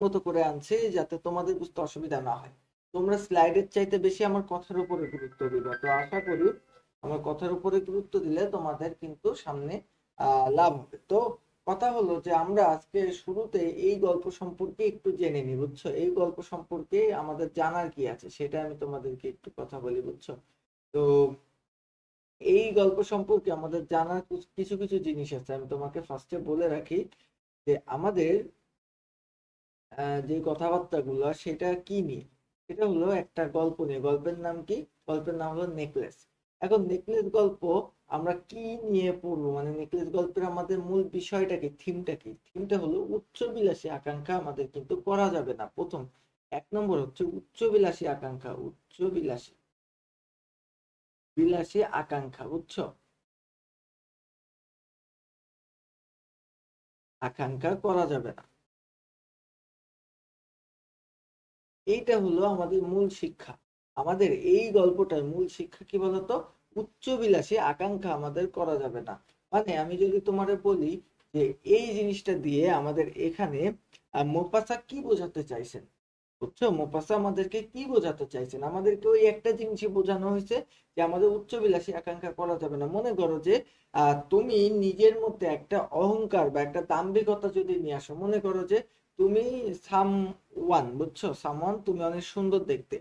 মতো করে আনছি যাতে তোমাদের বুঝতে অসুবিধা না হয়। তোমরা স্লাইডের চাইতে বেশি আমার কথার উপরে গুরুত্ব দিবে, তো আশা করি আমার কথার উপরে গুরুত্ব দিলে তোমাদের কিন্তু সামনে লাভ হবে। তো কথা হলো যে আমরা আজকে শুরুতে এই গল্প সম্পর্কে একটু জেনে নিই, বুঝছো? এই গল্প সম্পর্কে আমাদের জানার কি আছে সেটা আমি তোমাদেরকে একটু কথা বলি, বুঝছো? তো এই গল্প সম্পর্কে আমাদের জানার কিছু কিছু জিনিস আছে, আমি তোমাকে ফার্স্টে বলে রাখি যে আমাদের যে কথাবার্তাগুলো সেটা কি নিয়ে। এটা হলো একটা গল্প নিয়ে। গল্পের নাম কি? গল্পের নাম হলো নেকলেস। এখন নেকলেস গল্প আমরা কি নিয়ে পড়বো, মানে নেকলেস গল্পের আমাদের মূল বিষয়টা কি, থিমটা কি? থিমটা হলো উচ্চবিলাসী আকাঙ্ক্ষা আমাদের কিন্তু করা যাবে না। প্রথম 1 নম্বর হচ্ছে উচ্চবিলাসী আকাঙ্ক্ষা। উচ্চবিলাসী বিলাসী আকাঙ্ক্ষা, বুঝছো? আকাঙ্ক্ষা করা যাবে না। এইটা হলো আমাদের মূল শিক্ষা। আমাদের এই গল্পটার মূল শিক্ষা কি বলতো? উচ্চবিলাসী আকাঙ্ক্ষা আমাদের করা যাবে না। মানে আমি যদি তোমারে বলি যে এই জিনিসটা দিয়ে আমাদের এখানে মোপাসা কি বোঝাতে চাইছেন, বুঝছো? মোপাসা আমাদেরকে কি বোঝাতে চাইছেন? আমাদেরকে ওই একটা জিনিসই বোঝানো হয়েছে যে আমাদের উচ্চবিলাসী আকাঙ্ক্ষা করা যাবে না। মনে করো যে তুমি নিজের মধ্যে একটা অহংকার বা একটা দাম্ভিকতা যদি নিয়ে আসো। মনে করো যে তুমি সাম ওয়ান, বুঝছো, সামওয়ান, তুমি অনেক সুন্দর দেখতে।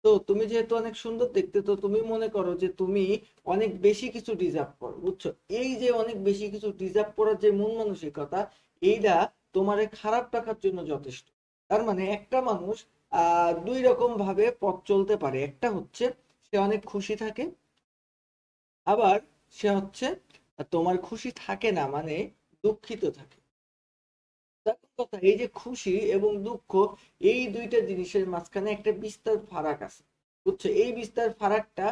তো তুমি যেহেতু অনেক সুন্দর দেখতে, তো তুমি মনে করো যে তুমি অনেক বেশি কিছু ডিজার্ভ করো, বুঝছো? এই যে অনেক বেশি কিছু ডিজার্ভ করার যে মন মানসিকতা, এইটা তোমারে খারাপ রাখার জন্য যথেষ্ট। তার মানে একটা মানুষ দুই রকম ভাবে পথ চলতে পারে। একটা হচ্ছে সে অনেক খুশি থাকে, আবার সে হচ্ছে তোমার খুশি থাকে না, মানে দুঃখিত থাকে। দেখো কথা, এই যে খুশি এবং দুঃখ, এই দুইটা জিনিসের মাঝখানে একটা বিস্তর ফারাক আছে, বুঝছো? এই বিস্তর ফারাকটা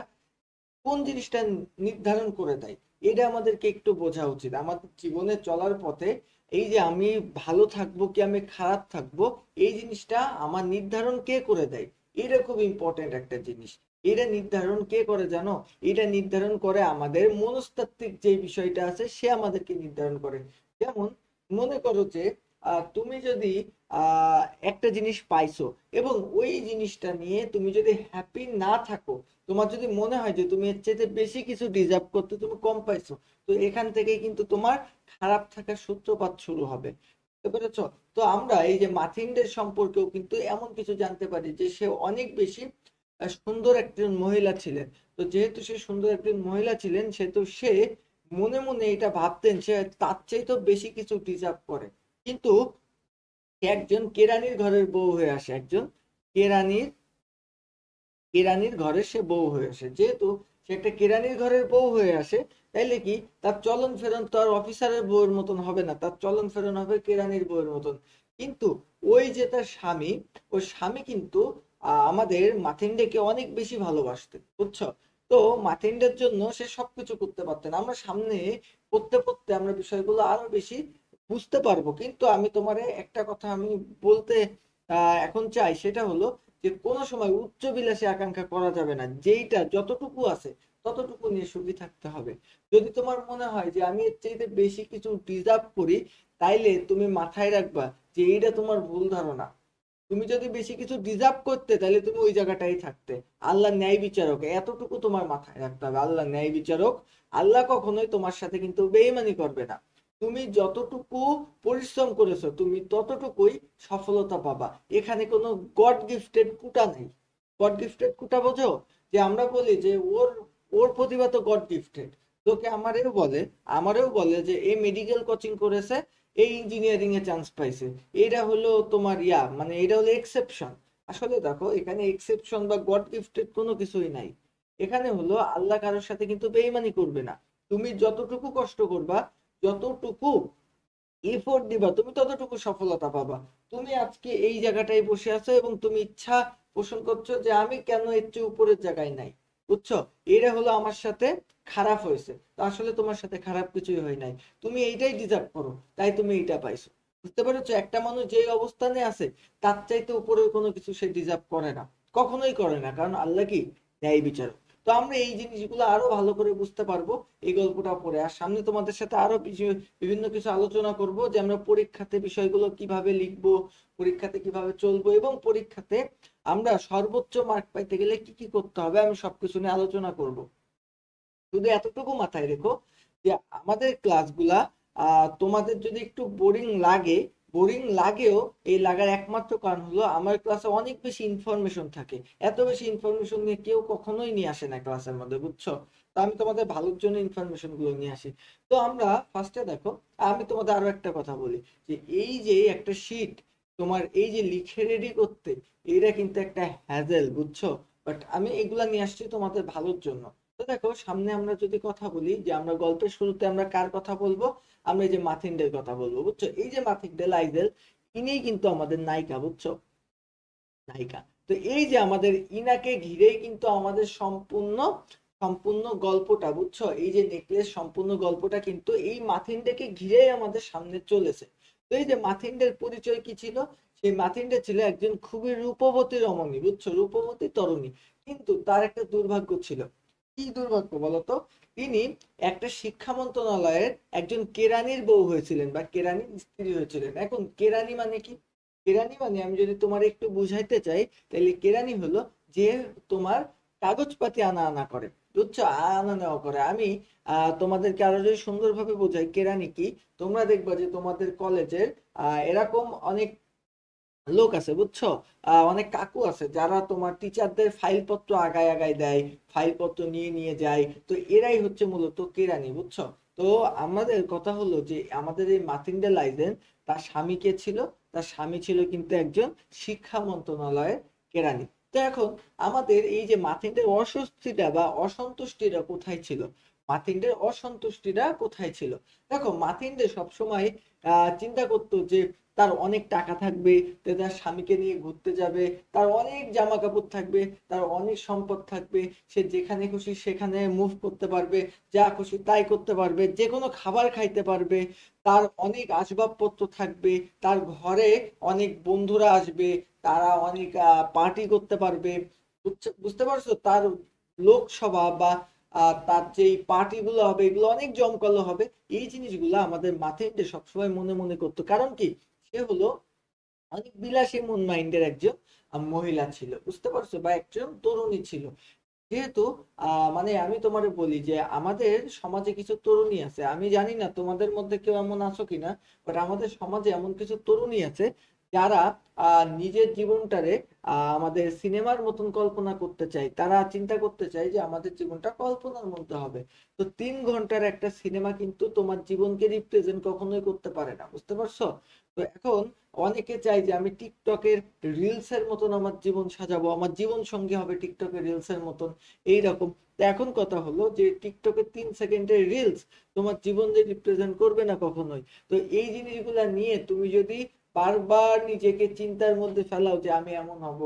কোন জিনিসটা নির্ধারণ করে দেয়, এটা আমাদেরকে একটু বোঝা উচিত। আমাদের জীবনে চলার পথে এই যে আমি ভালো থাকবো কি আমি খারাপ থাকবো, এই জিনিসটা আমার নির্ধারণ কে করে দেয়? এটা খুব ইম্পর্টেন্ট একটা জিনিস। এটা নির্ধারণ কে করে জানো? এটা নির্ধারণ করে আমাদের মনস্তাত্ত্বিক যে বিষয়টা আছে, সে আমাদেরকে নির্ধারণ করে। যেমন মনে করো যে তুমি যদি আহ একটা জিনিস পাইছো এবং ওই জিনিসটা নিয়ে তুমি যদি হ্যাপি না থাকো, তোমার যদি মনে হয় যে তুমি এর চাইতে বেশি কিছু ডিজার্ভ করতে, তুমি কম পাইছো, তো এখান থেকেই কিন্তু তোমার খারাপ থাকার সূত্রপাত শুরু হবে। বুঝতে পেরেছো? তো আমরা এই যে মাথিন্ডের সম্পর্কেও কিন্তু এমন কিছু জানতে পারি যে সে অনেক বেশি সুন্দর একজন মহিলা ছিলেন। তো যেহেতু সে সুন্দর একজন মহিলা ছিলেন, সেহেতু সে মনে মনে এটা ভাবতেন সে তার চাইতেও বেশি কিছু ডিজার্ভ করে। কিন্তু সে একজন কেরানির ঘরের বউ হয়ে আসে, একজন কেরানির কেরানির ঘরে সে বউ হয়ে আসে। যেহেতু সে একটা কেরানির ঘরের বউ হয়ে আসে, তাইলে কি তার চলন ফেরন তো আর অফিসারের বউয়ের মতন হবে না, তার চলন ফেরন হবে কেরানির বউয়ের মতন। কিন্তু ওই যে তার স্বামী, ওই স্বামী কিন্তু আমাদের মাথিন্ডেকে অনেক বেশি ভালোবাসতেন, বুঝছো? তো মাথিন্ডের জন্য সে সবকিছু করতে পারতেন। আমরা সামনে পড়তে পড়তে আমরা বিষয়গুলো আরো বেশি বুঝতে পারবো। কিন্তু আমি তোমারে একটা কথা আমি বলতে এখন চাই, সেটা হলো যে কোনো সময় উচ্চবিলাসী আকাঙ্ক্ষা করা যাবে না। যেইটা যতটুকু আছে ততটুকু নিয়ে সুখী থাকতে হবে। যদি তোমার মনে হয় যে আমি এর চাইতে বেশি কিছু ডিজার্ভ করি, তাইলে তুমি মাথায় রাখবা যে এইটা তোমার ভুল ধারণা। তুমি যদি বেশি কিছু ডিজার্ভ করতে, তাহলে তুমি ওই জায়গাটাই থাকতে। আল্লাহ ন্যায় বিচারক, এতটুকু তোমার মাথায় রাখতে হবে। আল্লাহ ন্যায় বিচারক। আল্লাহ কখনোই তোমার সাথে কিন্তু বেইমানি করবে না। তুমি যতটুকু পরিশ্রম করেছো, তুমি ততটুকুই সফলতা পাবা। এখানে কোনো গড গিফটেড কুটা নেই। গড গিফটেড কুটা বোঝো? যে আমরা বলি যে ওর ওর প্রতিভা তো গড গিফটেড। তোকে আমারেও বলে যে এই মেডিকেল কোচিং করেছে, এই ইঞ্জিনিয়ারিং এ চান্স পাইছে। এটা হলো তোমার মানে এটা হলো এক্সেপশন। আসলে দেখো, এখানে এক্সেপশন বা গড গিফটেড কোনো কিছুই নাই। এখানে হলো আল্লাহ কারোর সাথে কিন্তু বেইমানি করবে না। তুমি যতটুকু কষ্ট করবা, যতটুকু এফোর্ট দিবা, তুমি ততটুকু সফলতা পাবা। তুমি আজকে এই জায়গাটায় বসে আছো এবং তুমি ইচ্ছা পোষণ করছো যে আমি কেন এর চেয়ে উপরের জায়গায় নাই, বুঝছো? এটা হলো আমার সাথে খারাপ হয়েছে। তো আসলে তোমার সাথে খারাপ কিছুই হয় নাই। তুমি এইটাই ডিজার্ভ করো, তাই তুমি এইটা পাইছো। বুঝতে পেরেছো? একটা মানুষ যেই অবস্থানে আছে, তার চাইতে উপরের কোনো কিছু সে ডিজার্ভ করে না, কখনোই করে না। কারণ আল্লাহ কি ন্যায় বিচারক। তো আমরা এই জিনিসগুলো আরো ভালো করে বুঝতে পারবো এই গল্পটা পড়ে। আর সামনে তোমাদের সাথে আরো বিভিন্ন কিছু আলোচনা করব, যে আমরা পরীক্ষাতে বিষয়গুলো কিভাবে লিখবো, পরীক্ষাতে কিভাবে চলবো, এবং পরীক্ষাতে আমরা সর্বোচ্চ মার্ক পাইতে গেলে কি কি করতে হবে, আমি সবকিছু নিয়ে আলোচনা করব। শুধু এতটুকু মাথায় রেখো যে আমাদের ক্লাসগুলা তোমাদের যদি একটু বোরিং লাগেও, এই লাগার একমাত্র কারণ হলো আমার ক্লাসে অনেক বেশি ইনফরমেশন থাকে। এত বেশি ইনফরমেশন নিয়ে কেউ কখনোই নিয়ে আসে না ক্লাসের মধ্যে, বুঝছো? তো আমি তোমাদের ভালোর জন্য ইনফরমেশন গুলো নিয়ে আসি। তো আমরা ফার্স্টে দেখো, আমি তোমাদের আরো একটা কথা বলি, যে এই যে একটা শীট তোমার এই যে লিখে রেডি করতে, এটা কিন্তু একটা হ্যাজেল, বুঝছো? বাট আমি এগুলা নিয়ে আসছি তোমাদের ভালোর জন্য। তো দেখো, সামনে আমরা যদি কথা বলি, যে আমরা গল্পের শুরুতে আমরা কার কথা বলবো, আমরা এই যে মাথিনদের কথা বলবো, বুঝছো? এই যে মাথিনডে লাইজেল, ইনিই কিন্তু আমাদের নায়িকা, বুঝছো? নায়িকা। তো এই যে আমাদের ইনাকে ঘিরেই কিন্তু আমাদের সম্পূর্ণ সম্পূর্ণ গল্পটা, বুঝছো? এই যে নেকলেস সম্পূর্ণ গল্পটা কিন্তু এই মাথিনডেকে ঘিরেই আমাদের সামনে চলেছে। তো এই যে মাথিনডের পরিচয় কি ছিল? সেই মাথিনডে ছিল একজন খুবই রূপবতী রমণী, বুঝছো? রূপবতী তরুণী। কিন্তু তার একটা দুর্ভাগ্য ছিল। কি দুর্ভাগ্য বলতো? তিনি একটা শিক্ষা মন্ত্রণালয়ের একজন কেরানির বউ হয়েছিলেন, বা কেরানির স্ত্রী হয়েছিলেন। এখন কেরানি মানে কি? কেরানি মানে আমি যদি তোমার একটু বুঝাইতে চাই, তাহলে কেরানি হলো যে তোমার কাগজপাতি আনা আনা করে, বুঝছো? আনা নেওয়া করে। আমি তোমাদেরকে আরো যদি সুন্দরভাবে বোঝাই কেরানি কি, তোমরা দেখবা যে তোমাদের কলেজের এরকম অনেক লোক আছে, বুঝছো? অনেক কাকু আছে যারা তোমার টিচারদের ফাইলপত্র আগায় আগায় দেয়, ফাইলপত্র নিয়ে নিয়ে যায়। তো এরাই হচ্ছে মূলত কেরানি, বুঝছো? তো আমাদের কথা হলো যে আমাদের এই মাথিনডে লাইজেন, তার স্বামী কে ছিল? তার স্বামী ছিল কিন্তু একজন শিক্ষা মন্ত্রণালয়ের কেরানি। তো এখন আমাদের এই যে মাথিনডের অস্বস্তিটা বা অসন্তুষ্টিটা কোথায় ছিল? মাথিনডের অসন্তুষ্টিটা কোথায় ছিল? দেখো, মাথিনডে সবসময় চিন্তা করতো যে তার অনেক টাকা থাকবে, তার স্বামীকে নিয়ে ঘুরতে যাবে, তার অনেক জামা কাপড় থাকবে, তার অনেক সম্পদ থাকবে, সে যেখানে খুশি সেখানে মুভ করতে পারবে, যা খুশি তাই করতে পারবে, যে কোনো খাবার খাইতে পারবে, তার অনেক আসবাবপত্র থাকবে, তার ঘরে অনেক বন্ধুরা আসবে, তারা অনেক পার্টি করতে পারবে। বুঝতে পারছো? তার লোকসভা বা তার যেই পার্টি গুলো হবে, এগুলো অনেক জমকালো হবে। এই জিনিসগুলো আমাদের মাথায় সবসময় মনে মনে করতো। কারণ কি? সে হলো অনেক বিলাসী মন মাইন্ডের একজন মহিলা ছিল, বুঝতে পারছো? বা একজন তরুণী ছিল। যেহেতু মানে আমি তোমারে বলি যে আমাদের সমাজে কিছু তরুণী আছে, আমি জানি না তোমাদের মধ্যে কেউ এমন আছো কিনা, বাট আমাদের সমাজে এমন কিছু তরুণী আছে যারা নিজের জীবনটারে আমাদের সিনেমার মতন কল্পনা করতে চায়। তারা চিন্তা করতে চায় যে আমাদের জীবনটা কল্পনার মধ্যে হবে। তো 3 ঘন্টার একটা সিনেমা কিন্তু তোমার জীবনকে রিপ্রেজেন্ট কখনোই করতে পারে না, বুঝতে পারছো? তো এখন অনেকে চায় যে আমি টিকটকের রিলস এর মতন আমার জীবন সাজাবো, আমার জীবন সঙ্গী হবে টিকটকের রিলস এর মতন, এইরকম। তো এখন কথা হলো যে টিকটকের 3 সেকেন্ডের রিলস তোমার জীবন যে রিপ্রেজেন্ট করবে না কখনোই। তো এই জিনিসগুলা নিয়ে তুমি যদি বারবার নিজেকে চিন্তার মধ্যে ফেলাও যে আমি এমন হব,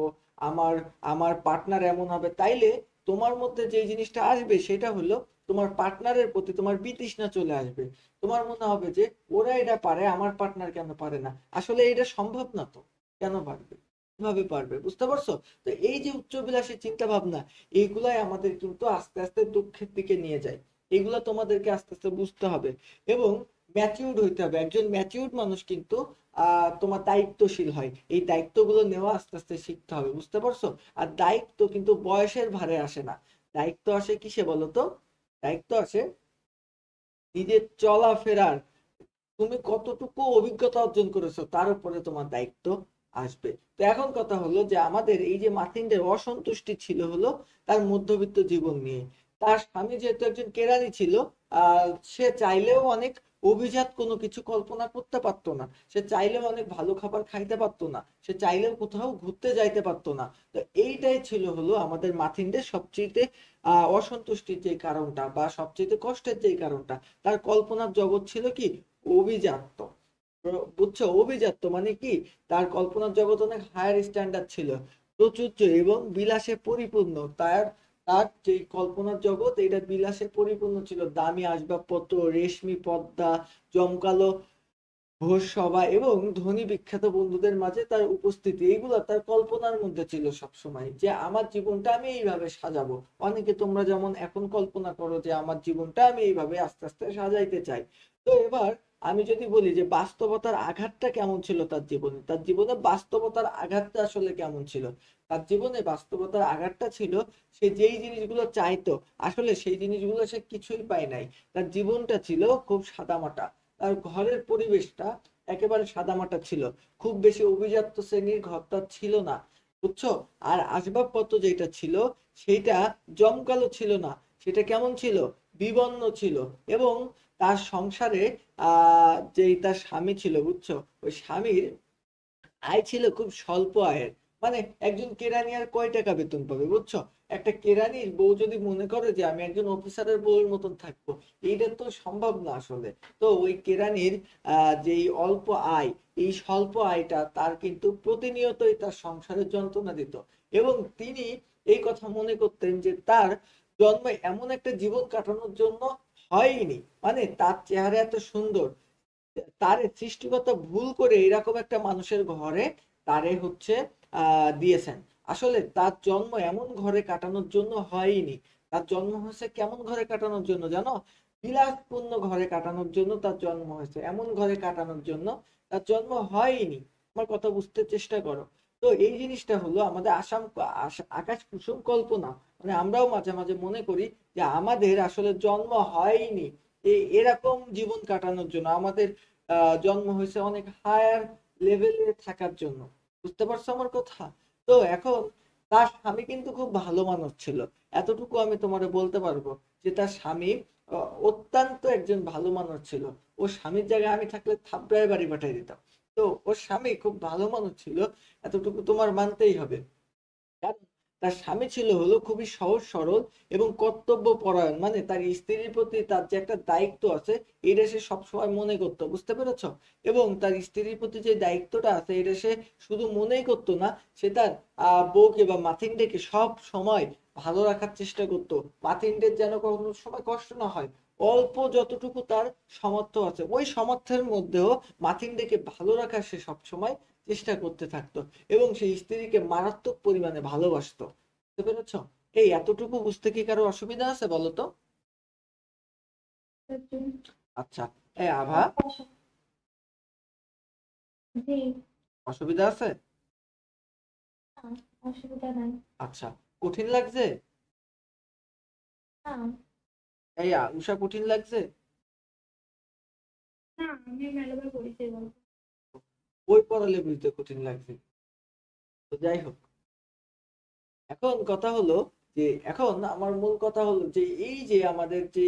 আমার আমার পার্টনার এমন হবে, তাইলে তোমার মধ্যে যে জিনিসটা আসবে সেটা হলো তোমার পার্টনারের প্রতি তোমার বিতৃষ্ণা চলে আসবে। তোমার মনে হবে যে ওরা এটা পারে, আমার পার্টনার কেন পারে না? আসলে এটা সম্ভব না তো। কেন পারবে? কিভাবে পারবে? বুঝতে পারছো? তো এই যে উচ্চবিলাসী চিন্তা ভাবনা, এইগুলাই আমাদের কিন্তু আস্তে আস্তে দুঃখের দিকে নিয়ে যায়। এগুলা তোমাদেরকে আস্তে আস্তে বুঝতে হবে, এবং ম্যাচিউরড হইতে হবে। একজন ম্যাচিউরড মানুষ কিন্তু তোমার দায়িত্বশীল হয়। এই দায়িত্বগুলো নেওয়া আস্তে আস্তে শিখতে হবে, বুঝতে পারছো? আর দায়িত্ব কিন্তু বয়সের ভারে আসে না। দায়িত্ব আসে কিসে বলো তো? দায়িত্ব আসে নিজের চলাফেরার, তুমি কতটুকু অভিজ্ঞতা অর্জন করেছো তার উপরে তোমার দায়িত্ব আসবে। তো এখন কথা হলো যে আমাদের এই যে মাথিনদের অসন্তুষ্টি ছিল হলো তার মধ্যবিত্ত জীবন নিয়ে। তার স্বামী যেহেতু একজন কেরানি ছিল, সে চাইলেও অনেক অভিজাত কোনো কিছু কল্পনা করতে পারতো না। সে চাইলেও অনেক ভালো খাবার খাইতে পারতো না। সে চাইলেও কোথাও ঘুরতে যাইতে পারতো না। তো এইটাই ছিল হলো আমাদের মাথিনদের সবচেয়ে অসন্তুষ্টির যে কারণটা, বা সবচেয়ে কষ্টের যে কারণটা। তার কল্পনার জগৎ ছিল কি? অভিজাত্য। বুঝছো? অভিজাত্য মানে কি? তার কল্পনার জগৎ অনেক হায়ার স্ট্যান্ডার্ড ছিল, প্রাচুর্য এবং বিলাসে পরিপূর্ণ। তার তার যে কল্পনার জগৎ, এটা বিলাসে পরিপূর্ণ ছিল। দামি আসবাবপত্র, রেশমি পর্দা, জমকালো ভোজ সভা এবং ধনী বিখ্যাত বন্ধুদের মাঝে তার উপস্থিতি, এইগুলো তার কল্পনার মধ্যে ছিল সব সময়, যে আমার জীবনটা আমি এইভাবে সাজাবো। অনেকে তোমরা যেমন এখন কল্পনা করো যে আমার জীবনটা আমি এইভাবে আস্তে আস্তে সাজাইতে চাই। তো এবার আমি যদি বলি যে বাস্তবতার আঘাতটা কেমন ছিল তার জীবনে, তার জীবনে বাস্তবতার আঘাতটা আসলে কেমন ছিল। তার জীবনে বাস্তবতার আঘাতটা ছিল, সে যেই জিনিসগুলো চাইতো আসলে সেই জিনিসগুলো সে কিছুই পায় নাই। তার জীবনটা ছিল খুব সাদামাটা, তার ঘরের পরিবেশটা একেবারে সাদামাটা ছিল, খুব বেশি অভিজাত শ্রেণীর ঘর তার ছিল না, বুঝছো। আর আসবাবপত্র যেটা ছিল সেটা জমকালো ছিল না, সেটা কেমন ছিল, বিবর্ণ ছিল। এবং তার সংসারে যেই তার স্বামী ছিল, বুঝছো, ওই স্বামীর আয় ছিল খুব স্বল্প আয়ের। মানে একজন কেরানি আর কয় টাকা বেতন পাবে, বুঝছো। একটা কেরানির বউ যদি মনে করে যে আমি একজন অফিসারের বউয়ের মতন থাকবো, এইটা তো সম্ভব না আসলে। তো ওই কেরানির যেই অল্প আয়, এই স্বল্প আয়টা তার কিন্তু প্রতিনিয়তই তার সংসারের যন্ত্রণা দিত। এবং তিনি এই কথা মনে করতেন যে তার জন্ম এমন একটা জীবন কাটানোর জন্য হয়নি, মানে তার চেহারা এত সুন্দর, তার সৃষ্টিকর্তা ভুল করে এরকম একটা মানুষের ঘরে তারে হচ্ছে দিয়েছেন। আসলে তার জন্ম এমন ঘরে কাটানোর জন্য হয়নি, তার জন্ম হয়েছে কেমন ঘরে কাটানোর জন্য জানো, বিলাসপূর্ণ ঘরে কাটানোর জন্য তার জন্ম হয়েছে, এমন ঘরে কাটানোর জন্য তার জন্ম হয়নি। আমার কথা বুঝতে চেষ্টা করো। তো এই জিনিসটা হলো আমাদের আকাশ কুসুম কল্পনা, মানে আমরাও মাঝে মাঝে মনে করি যে আমাদের আসলে জন্ম হয়নি এরকম জীবন কাটানোর জন্য, আমাদের জন্ম হয়েছে অনেক হায়ার লেভেলে থাকার জন্য। বুঝতে পারছো আমার কথা? তো এখন তার স্বামী কিন্তু খুব ভালো মানুষ ছিল, এতটুকু আমি তোমারে বলতে পারবো যে তার স্বামী অত্যন্ত একজন ভালো মানুষ ছিল। ও স্বামীর জায়গায় আমি থাকলে থাপড়ায় বাড়ি পাঠিয়ে দিতাম। তো ওর স্বামী খুব ভালো মানুষ ছিল, এতটুকু তোমার মানতেই হবে। কারণ তার স্বামী ছিল হলো খুবই সহজ সরল এবং কর্তব্য পরায়ণ, মানে তার স্ত্রীর প্রতি তার যে একটা দায়িত্ব আছে এটা সে সবসময় মনে করতো, বুঝতে পেরেছো। এবং তার স্ত্রীর প্রতি যে দায়িত্বটা আছে এটা সে শুধু মনেই করতো না, সে তার বউকে বা মাথিনডেকে সব সময় ভালো রাখার চেষ্টা করতো। মাথিনডের যেন কোনো সময় কষ্ট না হয়, অল্প যতটুকু তার সামর্থ্য আছে ওই সামর্থ্যের মধ্যেও মাথিনডেকে ভালো রাখার সে সবসময় চেষ্টা করতে থাকতো। এবং সেই স্ত্রীকে মারাত্মক পরিমাণে ভালোবাসতো। বুঝতে পেরেছ? এই এতটুকু বুঝতে কি কারো অসুবিধা আছে বলো তো? আচ্ছা, এই আভা, জি। অসুবিধা আছে? না, অসুবিধা নাই। আচ্ছা, কঠিন লাগছে? না, এই উষা, কঠিন লাগছে? না, আমি মেলাবার পরিচয় বলবো। বই পড়ালে বুঝতে কঠিন লাগছে। তো যাই হোক, এখন কথা হলো যে এখন আমার মূল কথা হলো যে এই যে আমাদের যে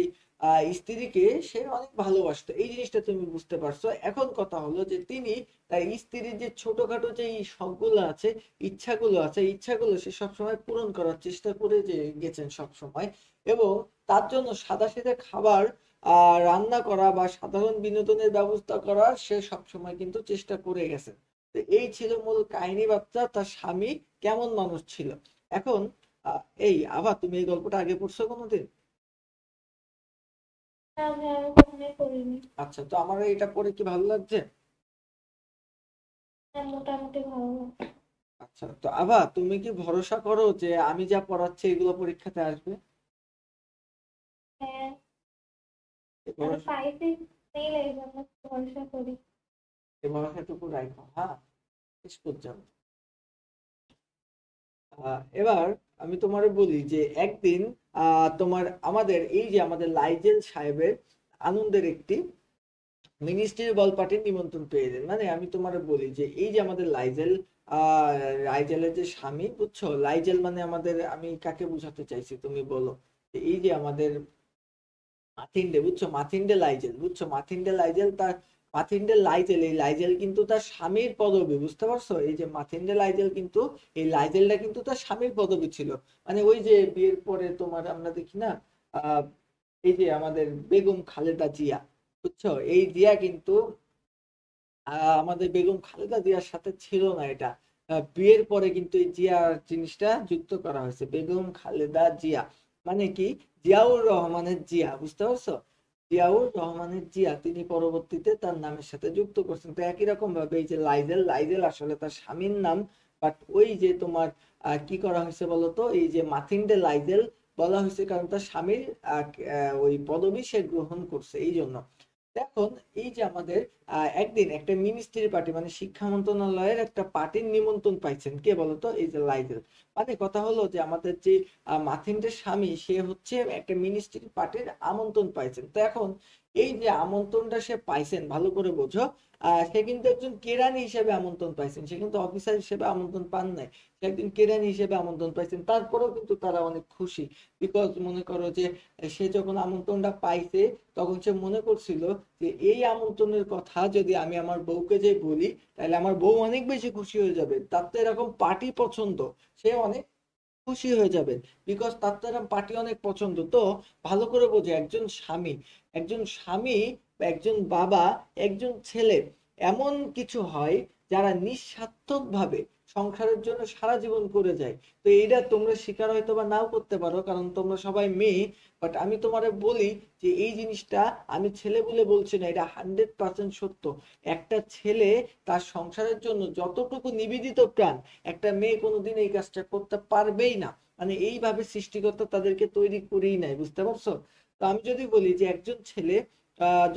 স্ত্রীকে সে অনেক ভালোবাসতো, এই জিনিসটা তুমি বুঝতে পারছো। এখন কথা হলো যে তিনি তার স্ত্রীর যে ছোটখাটো যে শখগুলো আছে, ইচ্ছাগুলো আছে, ইচ্ছাগুলো সে সবসময় পূরণ করার চেষ্টা করে যে গেছেন সব সময়। এবং তার জন্য সাদাসিধে খাবার রান্না করা বা সাধারণ বিনোদনের ব্যবস্থা করার সে সবসময় কিন্তু চেষ্টা করে গেছে। তো এই ছিল মূল কাহিনী বার্তা, তার স্বামী কেমন মানুষ ছিল। এখন এই আভা, তুমি এই গল্পটা আগে পড়ছো কোনোদিন? না, আমি কখনোই করিনি। আচ্ছা, তো আমার এটা পড়ে কি ভালো লাগছে? হ্যাঁ, মোটামুটি ভালো লাগে। আচ্ছা, তো আভা, তুমি কি ভরসা করো যে আমি যা পড়াচ্ছি এগুলো পরীক্ষাতে আসবে? হ্যাঁ, এই আমি ভরসা, পাইতে নেই, এই জন্য ভরসা করি। এই ভরসাটুকু রাখো, হ্যাঁ, শেষ পর্যন্ত। এবার আমি তোমারে বলি যে একদিন তোমার আমাদের এই যে আমাদের লাইজেল সাহেবের আনন্দের একটি মিনিস্ট্রির বল পার্টির নিমন্ত্রণ পেয়ে যান। মানে আমি তোমার বলি যে এই যে আমাদের লাইজেল, আহ লাইজেলের যে স্বামী, বুঝছো, লাইজেল মানে আমাদের, আমি কাকে বুঝাতে চাইছি তুমি বলো। যে এই যে আমাদের মাথিন্ডে, বুঝছো, মাথিন্ডে লাইজেল, বুঝছো, মাথিন্ডে লাইজেল, তার মাথিন্ডে লাইজেল, এই লাইজেল কিন্তু তার স্বামীর পদবী, বুঝতে পারছো। এই যে মাথিন্ডে লাইজেল কিন্তু, এই লাইজেলটা কিন্তু তার স্বামীর পদবী ছিল। মানে ওই যে বিয়ের পরে তোমার আমরা দেখি না, আহ এই যে আমাদের বেগম খালেদা জিয়া, বুঝছো, এই জিয়া কিন্তু আমাদের বেগম খালেদা জিয়ার সাথে ছিল না এটা। বিয়ের পরে কিন্তু এই জিয়া জিনিসটা যুক্ত করা হয়েছে, বেগম খালেদা জিয়া, মানে কি, জিয়াউর রহমানের জিয়া, বুঝতে পারছো। জিয়াউর রহমানের জিয়া তিনি পরবর্তীতে তার নামের সাথে যুক্ত করছেন। তো একই রকম ভাবে এই যে লাইজেল, লাইজেল আসলে তার স্বামীর নাম, বাট ওই যে তোমার কি করা হয়েছে বলতো, এই যে মাথিন্ডে লাইজেল বলা হয়েছে কারণ তার স্বামীর ওই পদবি সে গ্রহণ করছে এই জন্য। এখন এই যে আমাদের একদিন একটা মিনিস্ট্রি পার্টি মানে শিক্ষা মন্ত্রণালয়ের একটা পার্টির নিমন্ত্রণ পাইছেন কে বলতো, এই যে লাইজেল। মানে কথা হলো যে আমাদের যে মাথিন্ডের স্বামী সে হচ্ছে একটা মিনিস্ট্রি পার্টির আমন্ত্রণ পাইছেন। তো এখন এই যে আমন্ত্রণটা সে পাইছেন ভালো করে বোঝো, সে কিন্তু একজন কেরানি হিসেবে আমন্ত্রণ পাইছেন, সে কিন্তু অফিসার হিসেবে আমন্ত্রণ পান নাই, সে একজন কেরানি হিসেবে আমন্ত্রণ পাইছেন। তারপরেও কিন্তু তারা অনেক খুশি, বিকজ মনে করো যে সে যখন আমন্ত্রণটা পাইছে তখন সে মনে করছিল যে এই আমন্ত্রণের কথা যদি আমি আমার বউকে যে বলি তাহলে আমার বউ অনেক বেশি খুশি হয়ে যাবে, তার তো এরকম পার্টি পছন্দ, সে অনেক খুশি হয়ে যাবে, বিকজ তার তো এরকম পার্টি অনেক পছন্দ। তো ভালো করে বোঝে একজন স্বামী একজন বাবা একজন ছেলে এমন কিছু হয় যারা নিঃস্বার্থক ভাবে সংসারের জন্য সারা জীবন করে যায়। তো এইটা তোমরা স্বীকার হয়তো বা নাও করতে পারো কারণ তোমরা সবাই মেয়ে, বাট আমি তোমারে বলি যে এই জিনিসটা আমি ছেলে বলে বলছি না, এটা 100% সত্য। একটা ছেলে তার সংসারের জন্য যতটুকু নিবেদিত প্রাণ একটা মেয়ে কোনোদিন এই কাজটা করতে পারবেই না। মানে এইভাবে সৃষ্টিকর্তা তাদেরকে তৈরি করেই নাই, বুঝতে পারছো? তো আমি যদি বলি যে একজন ছেলে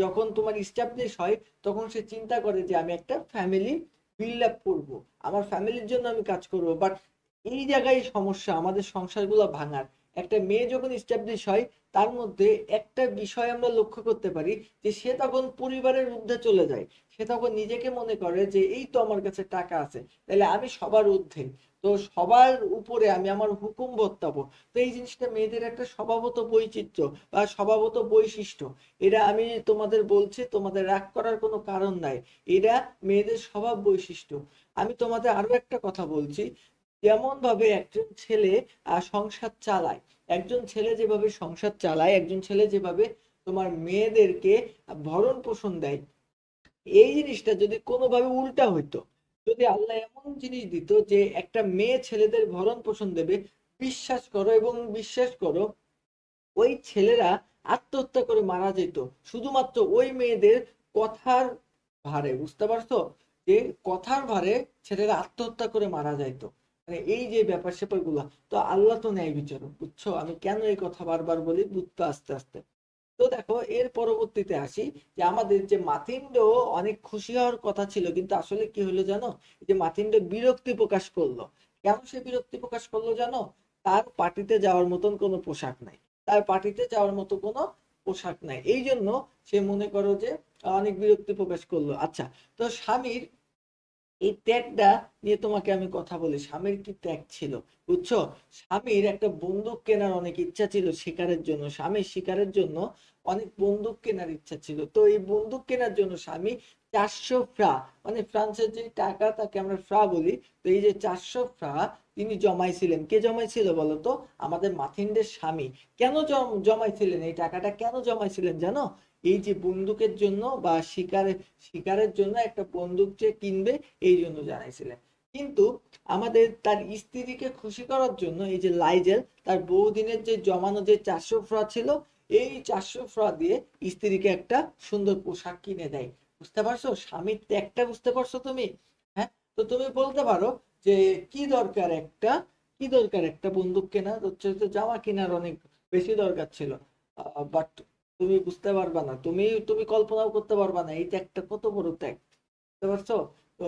যখন তোমার ইস্টাবলিশ হয় তখন সে চিন্তা করে যে আমি একটা ফ্যামিলি বিল্ড আপ করবো, আমার ফ্যামিলির জন্য আমি কাজ করব। বাট এই জায়গায় সমস্যা আমাদের সংসারগুলো ভাঙার। একটা মেয়ে যখন ইস্টাবলিশ হয় তার মধ্যে একটা বিষয় আমরা লক্ষ্য করতে পারি যে সে তখন পরিবারের ঊর্ধ্বে চলে যায়, সে তখন নিজেকে মনে করে যে এই তো আমার কাছে টাকা আছে তাহলে আমি সবার ঊর্ধ্বে, তো সবার উপরে আমি আমার হুকুম বর্তাবো। তো এই জিনিসটা মেয়েদের একটা স্বভাবত বৈচিত্র্য বা স্বভাবত বৈশিষ্ট্য, এটা আমি তোমাদের বলছি, তোমাদের রাগ করার কোনো কারণ নাই, এটা মেয়েদের স্বভাব বৈশিষ্ট্য। আমি তোমাদের আরো একটা কথা বলছি, যেমন ভাবে একজন ছেলে সংসার চালায়, একজন ছেলে যেভাবে সংসার চালায়, একজন ছেলে যেভাবে তোমার মেয়েদেরকে ভরণ পোষণ দেয়, এই জিনিসটা যদি কোনোভাবে উল্টা হইতো, যদি আল্লাহ এমন জিনিস দিত যে একটা মেয়ে ছেলেদের ভরণ পোষণ দেবে, বিশ্বাস করো এবং বিশ্বাস করো ওই ছেলেরা আত্মহত্যা করে মারা যেত শুধুমাত্র ওই মেয়েদের কথার ভারে, বুঝতে পারছো? যে কথার ভারে ছেলেরা আত্মহত্যা করে মারা যাইতো। মানে এই যে ব্যাপার স্যাপার গুলা, তো আল্লাহ তো ন্যায় বিচারক, বুঝছো? আমি কেন এই কথা বারবার বলি বুঝতে আস্তে আস্তে। তো দেখো এর পরবর্তীতে আসি যে আমাদের যে মাথিন্ড অনেক খুশি হওয়ার কথা ছিল, কিন্তু আসলে কি হলো জানো, এই যে মাথিন্ড বিরক্তি প্রকাশ করলো। কেন সে বিরক্তি প্রকাশ করলো জানো? তার পার্টিতে যাওয়ার মতন কোনো পোশাক নাই, তার পার্টিতে যাওয়ার মতো কোনো পোশাক নাই, এই জন্য সে মনে করো যে অনেক বিরক্তি প্রকাশ করলো। আচ্ছা, তো স্বামীর এই ত্যাগটা নিয়ে তোমাকে আমি কথা বলি, স্বামীর কি ত্যাগ ছিল, বুঝছো? স্বামীর একটা বন্দুক কেনার অনেক ইচ্ছা ছিল শিকারের জন্য, স্বামীর শিকারের জন্য অনেক বন্দুক কেনার ইচ্ছা ছিল। তো এই বন্দুক কেনার জন্য স্বামী 400 ফ্রা, মানে ফ্রান্সের যে টাকা তাকে আমরা ফ্রা বলি, তো এই যে 400 ফ্রা তিনি জমাইছিলেন। কে জমাইছিল বলতো? আমাদের মাথিন্ডের স্বামী। কেন জমাইছিলেন এই টাকাটা, কেন জমাইছিলেন জানো? এই যে বন্দুকের জন্য বা শিকারের শিকারের জন্য একটা বন্দুক যে কিনবে এই জন্য জানাইছিলেন। কিন্তু আমাদের তার স্ত্রীকে খুশি করার জন্য এই যে লাইজেল তার বহুদিনের যে জমানো যে 400 ফ্রা ছিল, এই 400 ফ্রা দিয়ে স্ত্রীকে একটা সুন্দর পোশাক কিনে দেয়। বুঝতে পারছো স্বামীর ত্যাগটা? বুঝতে পারছো তুমি? হ্যাঁ। তো তুমি বলতে পারো যে কি দরকার একটা বন্দুক কেনার, হচ্ছে তো জামা কেনার অনেক বেশি দরকার ছিল। বাট তুমি বুঝতে পারবা না, তুমি তুমি কল্পনাও করতে পারবা না এই ত্যাগটা কত বড় ত্যাগ, বুঝতে পারছো? তো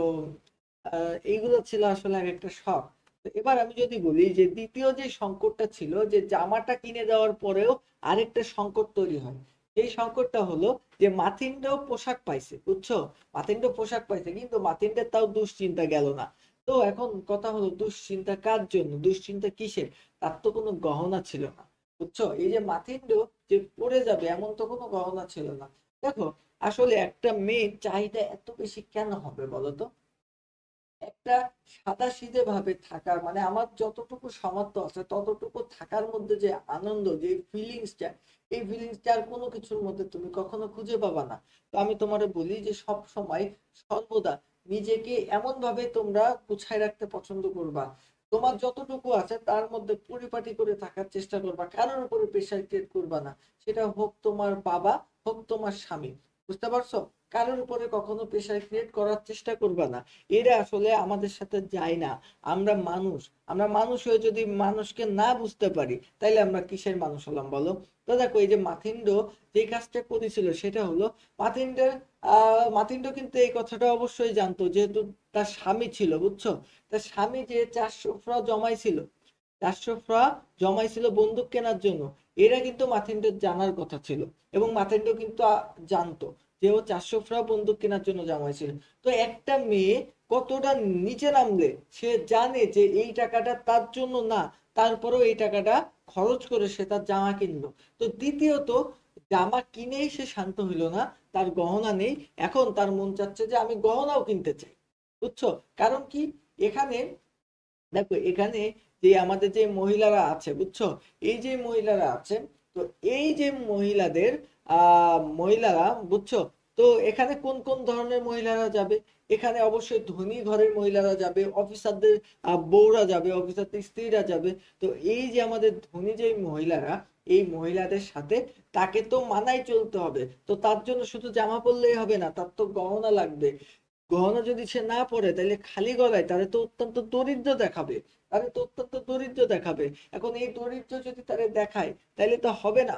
এইগুলো ছিল আসলে এক একটা শখ। তো এবার আমি যদি বলি যে দ্বিতীয় যে সংকটটা ছিল, যে জামাটা কিনে দেওয়ার পরেও আরেকটা সংকট তৈরি হয়। এই সংকটটা হলো যে মাথিন্ডাও পোশাক পাইছে, বুঝছো? মাথিন্ডা পোশাক পাইছে কিন্তু মাথিন্ডার তাও দুশ্চিন্তা গেল না। তো এখন কথা হলো দুশ্চিন্তা কার জন্য, দুশ্চিন্তা কিসের? তার তো কোনো গহনা ছিল না, বুঝছো? এই যে মাথিন্ডো যে পড়ে যাবে এমন তো কোনো গহনা ছিল না। দেখো আসলে একটা মেয়ের চাহিদা এত বেশি কেন হবে বলো তো? একটা সাদাসিধে ভাবে থাকার মানে আমার যতটুকু সামর্থ্য আছে ততটুকু থাকার মধ্যে যে আনন্দ, যে ফিলিংসটা, এই ফিলিংসটা আর কোনো কিছুর মধ্যে তুমি কখনো খুঁজে পাবা না। তো আমি তোমারে বলি যে সব সময় সর্বদা নিজেকে এমন ভাবে তোমরা গুছায় রাখতে পছন্দ করবা, তোমার যতটুকু আছে তার মধ্যে পরিপাটি করে থাকার চেষ্টা করবা, কারোর উপরে প্রেশার ক্রিয়েট করবা না। সেটা হোক তোমার বাবা, হোক তোমার স্বামী, বুঝতে পারছো? কারোর উপরে কখনো প্রেশার ক্রিয়েট করার চেষ্টা করবা না। এরা আসলে আমাদের সাথে যায় না। আমরা মানুষ, আমরা মানুষ হয়ে যদি মানুষকে না বুঝতে পারি তাইলে আমরা কিসের মানুষ হলাম বলো? তো দেখো এই যে মাথিন্ড যে কাজটা করেছিল সেটা হলো, মাথিন্ডের মাথিন্ড কিন্তু এই কথাটা অবশ্যই জানতো, যেহেতু তার স্বামী ছিল, বুঝছো? তার স্বামী যে 400 ফ্রা জমাইছিল, 400 ফ্রা জমাইছিল বন্দুক কেনার জন্য, এরা কিন্তু মাথিন্ডের জানার কথা ছিল। এবং মাথিন্ড কিন্তু জানতো যে ও 400 ফ্রা বন্দুক কেনার জন্য জমাইছিল। তো একটা মেয়ে কতটা নিচে নামলে সে জানে যে এই টাকাটা তার জন্য না, তারপরেও এই টাকাটা খরচ করে সে তার জামা কিনলো। তো দ্বিতীয়ত, জামা কিনেই সে শান্ত হইল না, তার গহনা নেই, এখন তার মন চাচ্ছে যে আমি গহনাও কিনতে চাই, বুঝছো? কারণ কি, এখানে দেখো এখানে যে আমাদের যে মহিলারা আছে, বুঝছো, এই যে মহিলারা আছে, তো এই যে মহিলারা, বুঝছো, তো এখানে কোন কোন ধরনের মহিলারা যাবে? এখানে অবশ্যই ধনী ঘরের মহিলারা যাবে, অফিসারদের বউরা যাবে, অফিসারদের স্ত্রীরা যাবে। তো এই যে আমাদের ধনী যে মহিলারা, এই মহিলাদের সাথে তাকে তো মানায় চলতে হবে। তো তার জন্য শুধু জামা পরলেই হবে না, তার তো গহনা লাগবে। গহনা যদি সে না পরে তাহলে খালি গলায় তারে তো অত্যন্ত দরিদ্র দেখাবে, তারে তো অত্যন্ত দরিদ্র দেখাবে। এখন এই দরিদ্র যদি তারে দেখায় তাহলে তো হবে না,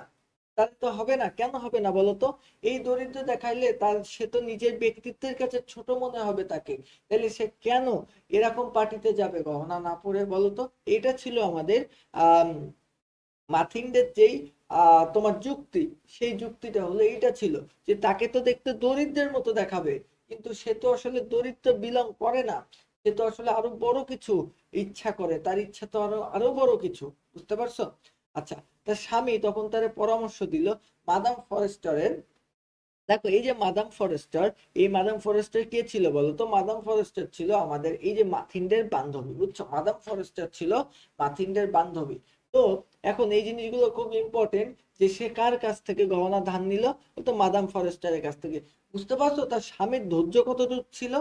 তাহলে তো হবে না। কেন হবে না বলো তো? এই দরিদ্র দেখাইলে তার, সে তো নিজের ব্যক্তিত্বের কাছে ছোট মনে হবে তাকে। তাহলে সে কেন এরকম পার্টিতে যাবে গহনা না পরে, বলো তো? এটা ছিল আমাদের আহ মাথিন্ডের যেই তোমার যুক্তি, সেই যুক্তিটা হলো এইটা ছিল, যে তাকে তো দেখতে দরিদ্রের মতো দেখাবে, কিন্তু সে তো আসলে দরিদ্র বিলং করে না। সে তো আসলে আরো বড় কিছু ইচ্ছা করে, তার ইচ্ছা তো আরো আরো বড় কিছু, বুঝতে পারছো? আচ্ছা, তার স্বামী তখন তার পরামর্শ দিল মাদাম ফরেস্টারের। দেখো এই যে মাদাম ফরেস্টার, এই মাদাম ফরেস্টার কে ছিল বলো তো? মাদাম ফরেস্টার ছিল আমাদের এই যে মাথিন্ডের বান্ধবী, বুঝছো? মাদাম ফরেস্টার ছিল মাথিন্ডের বান্ধবী। তো এখন এই জিনিসগুলো খুব ইম্পর্টেন্ট, যে সে কার কাছ থেকে গহনা ধার নিল? ও তো মাদাম ফরেস্টারের কাছ থেকে। বুঝতে পারছো তার স্বামীর ধৈর্য কতটুক ছিল?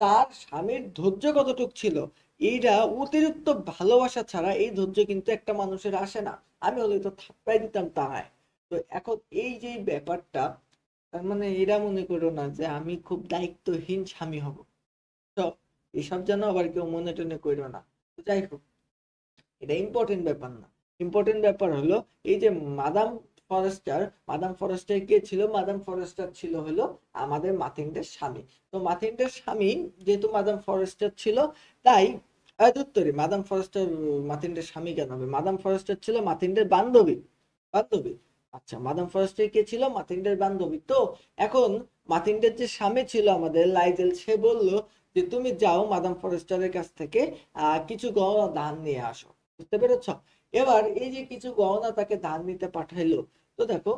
তার স্বামীর ধৈর্য কতটুক ছিল? এইটা অতিরিক্ত ভালোবাসা ছাড়া এই ধৈর্য কিন্তু একটা মানুষের আসে না। আমি হলে তো থাপ্পড়াই দিতাম তাহায়। তো এখন এই যে ব্যাপারটা, তার মানে এরা মনে করো না যে আমি খুব দায়িত্বহীন স্বামী হব। তো এসব যেন আবার কেউ মনে টনে করো না। তো যাই হোক, এটা ইম্পর্টেন্ট ব্যাপার না। ইম্পর্টেন্ট ব্যাপার হলো এই যে মাদাম ফরেস্টার। মাদাম ফরেস্টার কে ছিল? মাদাম ফরেস্টার ছিল হলো আমাদের মাথিন্ডের স্বামী। তো মাথিন্ডের স্বামী যেহেতু মাদাম ফরেস্টার ছিল, তাই উত্তরে মাদাম ফরেস্টার মাথিন্ডের স্বামী কেন হবে? মাদাম ফরেস্টার ছিল মাথিন্ডের বান্ধবী। বান্ধবী। আচ্ছা, মাদাম ফরেস্টার কে ছিল? মাথিন্ডের বান্ধবী। তো এখন মাথিন্ডের যে স্বামী ছিল আমাদের লাইজেল, সে বলল যে তুমি যাও মাদাম ফরেস্টারের কাছ থেকে কিছু গহনা ধার নিয়ে আসো, বুঝতে পেরেছ? এবার এই যে কিছু গহনা তাকে ধার নিতে পাঠাইলো, তো দেখো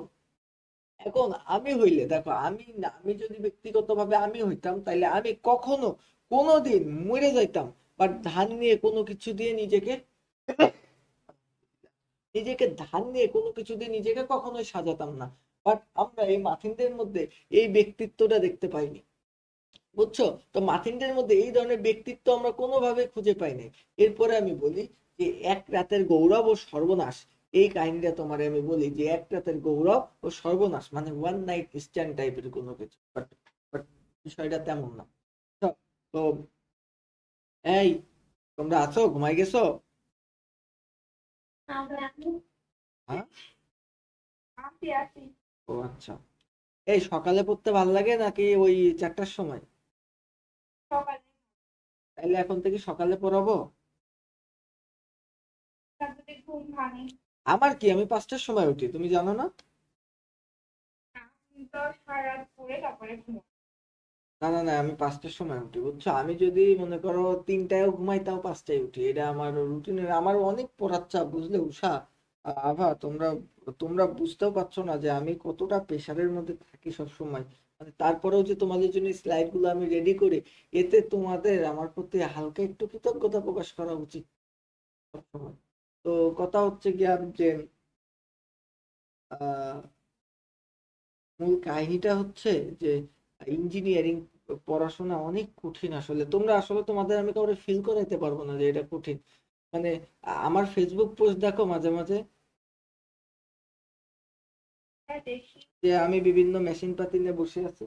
এখন আমি হইলে, দেখো আমি না, আমি যদি ব্যক্তিগতভাবে আমি হইতাম তাইলে আমি কখনো কোনোদিন মরে যাইতাম, বাট ধার নিয়ে কোনো কিছু দিয়ে নিজেকে, ধার নিয়ে কোনো কিছু দিয়ে নিজেকে কখনোই সাজাতাম না। বাট আমরা এই মাথিনদের মধ্যে এই ব্যক্তিত্বটা দেখতে পাইনি, বুঝছো? তো মাথিনদের মধ্যে এই ধরনের ব্যক্তিত্ব আমরা কোনোভাবে খুঁজে পাই নাই। এরপরে আমি বলি যে এক রাতের গৌরব ও সর্বনাশ। এই কাহিনীটা তোমার আমি বলি যে এক রাতের গৌরব ও সর্বনাশ মানে ওয়ান নাইট স্ট্যান্ড টাইপের কোনো কিছু, বাট বাট বিষয়টা তেমন না। তো তো এই, তোমরা আছো? ঘুমাই গেছো? আমরা হ্যাঁ। আসি আসি। ও আচ্ছা। এই সকালে পড়তে ভালো লাগে নাকি ওই 4টার সময়? সকালে তাইলে এখন থেকে সকালে পড়াবো। যদি ঘুম ভাঙে। আমার কি, আমি 5টার সময় উঠি, তুমি জানো না? আমি তো সারা রাত পড়ে তারপরে ঘুমাই। না না না, আমি 5টার সময় উঠি, বুঝছো? আমি যদি মনে করো 3টায়ও ঘুমাই তাও 5টায় উঠি, এটা আমার রুটিনের। আমার অনেক পড়ার চাপ, বুঝলে উষা, আভা, তোমরা তোমরা বুঝতেও পারছো না যে আমি কতটা প্রেশারের মধ্যে থাকি সব সময়। মানে তারপরেও যে তোমাদের জন্য স্লাইড গুলো আমি রেডি করি, এতে তোমাদের আমার প্রতি হালকা একটু কৃতজ্ঞতা প্রকাশ করা উচিত সবসময়। তো কথা হচ্ছে গিয়ে যে আহ মূল কাহিনীটা হচ্ছে যে ইঞ্জিনিয়ারিং পড়াশোনা অনেক কঠিন আসলে। তোমরা আসলে, তোমাদের আমি কাউরে ফিল করাইতে পারবো না যে এটা কঠিন। মানে আমার ফেসবুক পোস্ট দেখো মাঝে মাঝে, দেখি। যে আমি বিভিন্ন মেশিন পাতি নিয়ে বসে আছি।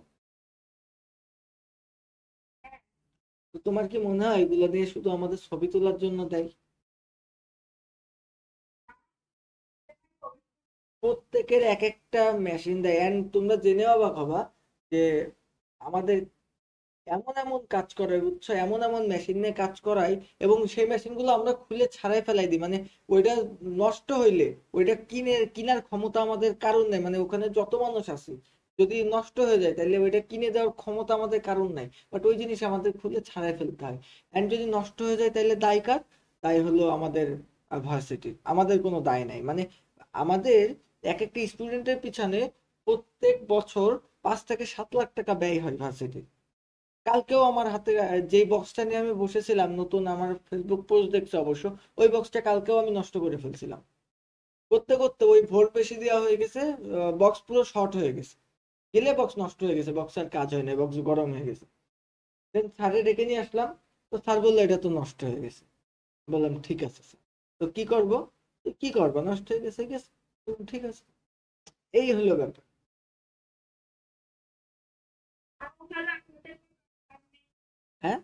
তো তোমার কি মনে হয় এগুলো দিয়ে শুধু আমাদের ছবি তোলার জন্য দেয়? প্রত্যেকের এক একটা মেশিন দেয়, এন্ড তোমরা জেনে অবাক হবা যে আমাদের এমন এমন কাজ করে বুঝছো, এমন এমন মেশিন নিয়ে কাজ করাই, এবং সেই মেশিন গুলো আমরা খুলে ছাড়াই ফেলাই দিই। মানে ওইটা নষ্ট হইলে ওইটা কিনার ক্ষমতা আমাদের কারণ নেই, মানে ওখানে যত মানুষ আছে যদি নষ্ট হয়ে যায় তাহলে ওইটা কিনে দেওয়ার ক্ষমতা আমাদের কারণ নাই, বাট ওই জিনিস আমাদের খুলে ছাড়াই ফেলতে হয়। এন্ড যদি নষ্ট হয়ে যায় তাহলে দায় কার? দায় হলো আমাদের ভার্সিটির, আমাদের কোনো দায় নাই। মানে আমাদের এক একটা স্টুডেন্টের পিছনে প্রত্যেক বছর 5 থেকে 7 লাখ টাকা ব্যয় হয় ভার্সিটির। কালকেও আমার হাতে যে বক্সটা নিয়ে আমি বসেছিলাম নতুন, আমার ফেসবুক পোস্ট দেখছে অবশ্য, ওই বক্সটা কালকেও আমি নষ্ট করে ফেলছিলাম। করতে করতে ওই ভোল্ট বেশি দেওয়া হয়ে গেছে, বক্স পুরো শর্ট হয়ে গেছে, গেলে বক্স নষ্ট হয়ে গেছে, বক্স আর কাজ হয় না, বক্স গরম হয়ে গেছে। দেন স্যারে ডেকে নিয়ে আসলাম, তো স্যার বললো এটা তো নষ্ট হয়ে গেছে। বললাম ঠিক আছে স্যার, তো কি করব? তো কি করবো, নষ্ট হয়ে গেছে গেছে। বললাম, ঠিক আছে। এই হলো ব্যাপার। তাহলে আপনাদের হ্যাঁ,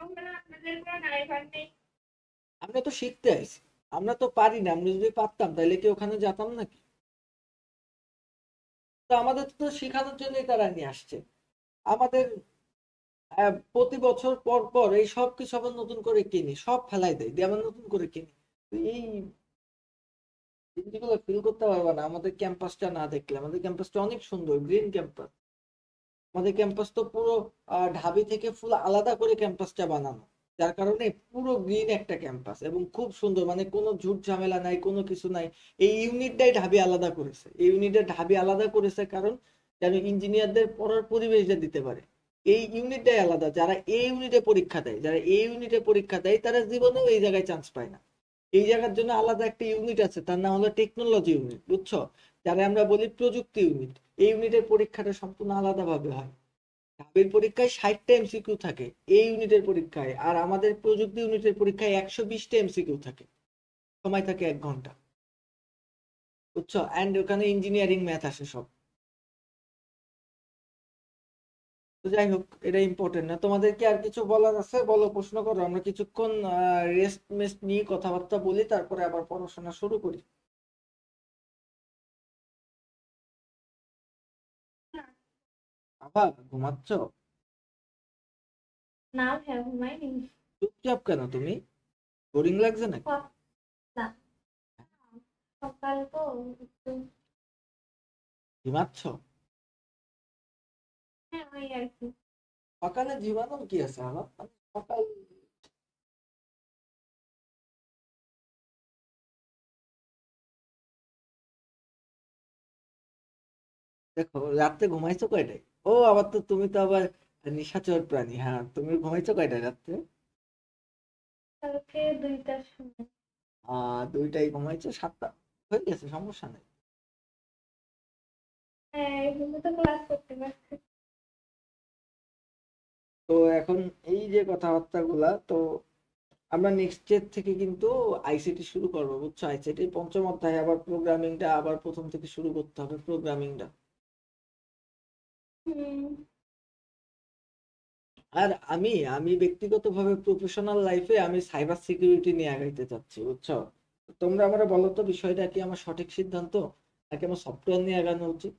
আপনাদের কোনো ড্রাইভার নেই? আমরা তো শিখতে আইছি, আমরা তো পারি না। আমরা যদি পারতাম তাহলে কি ওখানে যেতাম নাকি? তো আমাদের তো শেখানোর জন্যই তারা নিয়ে আসছে আমাদের। প্রতি বছর পর পর এই সব কিছু আবার নতুন করে কিনি, সব ফেলাই দেয় দিয়ে আবার নতুন করে কিনি। তো এই জিনিসগুলো ফিল করতে পারবে না আমাদের ক্যাম্পাসটা না দেখলে। আমাদের ক্যাম্পাসটা অনেক সুন্দর, গ্রিন ক্যাম্পাস। আমাদের ক্যাম্পাস তো পুরো ঢাবি থেকে ফুল আলাদা করে ক্যাম্পাসটা বানানো, যার কারণে পুরো গ্রিন একটা ক্যাম্পাস এবং খুব সুন্দর। মানে কোনো ঝুট ঝামেলা নাই, কোনো কিছু নাই। এই ইউনিটটাই ঢাবি আলাদা করেছে, এই ইউনিটের ঢাবি আলাদা করেছে কারণ যেন ইঞ্জিনিয়ারদের পড়ার পরিবেশটা দিতে পারে। এই ইউনিটটাই আলাদা। যারা এই ইউনিটে পরীক্ষা দেয়, যারা এই ইউনিটে পরীক্ষা দেয় তারা জীবনেও এই জায়গায় চান্স পায় না। এই জায়গার জন্য আলাদা একটা ইউনিট আছে, তার নাম হলো টেকনোলজি ইউনিট, বুঝছো? যারা আমরা বলি প্রযুক্তি ইউনিট। এই ইউনিটের পরীক্ষাটা সম্পূর্ণ আলাদা ভাবে হয়। ঢাবির পরীক্ষায় 60টা এমসিকিউ থাকে এই ইউনিটের পরীক্ষায়, আর আমাদের প্রযুক্তি ইউনিটের পরীক্ষায় 120টা এমসিকিউ থাকে। সময় থাকে 1 ঘন্টা, বুঝছো? অ্যান্ড ওখানে ইঞ্জিনিয়ারিং ম্যাথ আসে সব। তো যাই হোক, এটা ইম্পর্টেন্ট না। তোমাদের কি আর কিছু বলার আছে? বলো, প্রশ্ন করো। আমরা কিছুক্ষণ রেস্ট মেস্ট নিয়ে কথাবার্তা বলি, তারপরে আবার পড়াশোনা শুরু করি। আবার ঘুমাচ্ছ? না ভাইয়া, ঘুমাইনি। চুপচাপ কেন তুমি? বোরিং লাগছে নাকি? না, সকাল তো একটু। ঘুমাচ্ছ? হ্যাঁ, ওই আর কি। সকালে জীবাণু কি আছে আবার? মানে সকাল, দেখো রাত্রে ঘুমাইছো কয়টায়? ও আবার তো তুমি তো আবার নিশাচর প্রাণী। হ্যাঁ, তুমি ঘুমাইছো কয়টায় রাত্রে? কালকে 2টার সময়। 2টায় ঘুমাইছো, 7টা হয়ে গেছে, সমস্যা নেই। হ্যাঁ, এই জন্য তো ক্লাস করতে পারছি। তো এখন এই যে কথাবার্তা গুলা, তো আমরা নেক্সট ইয়ার থেকে কিন্তু আইসিটি শুরু করবো, বুঝছো? আইসিটি পঞ্চম অধ্যায়, আবার প্রোগ্রামিংটা আবার প্রথম থেকে শুরু করতে হবে, প্রোগ্রামিংটা। হুম। আর আমি আমি ব্যক্তিগতভাবে প্রফেশনাল লাইফে আমি সাইবার সিকিউরিটি নিয়ে আগাইতে চাচ্ছি, বুঝছো? তোমরা আমরা বলো তো, বিষয়টা কি আমার সঠিক সিদ্ধান্ত, নাকি আমার সফটওয়্যার নিয়ে আগানো উচিত?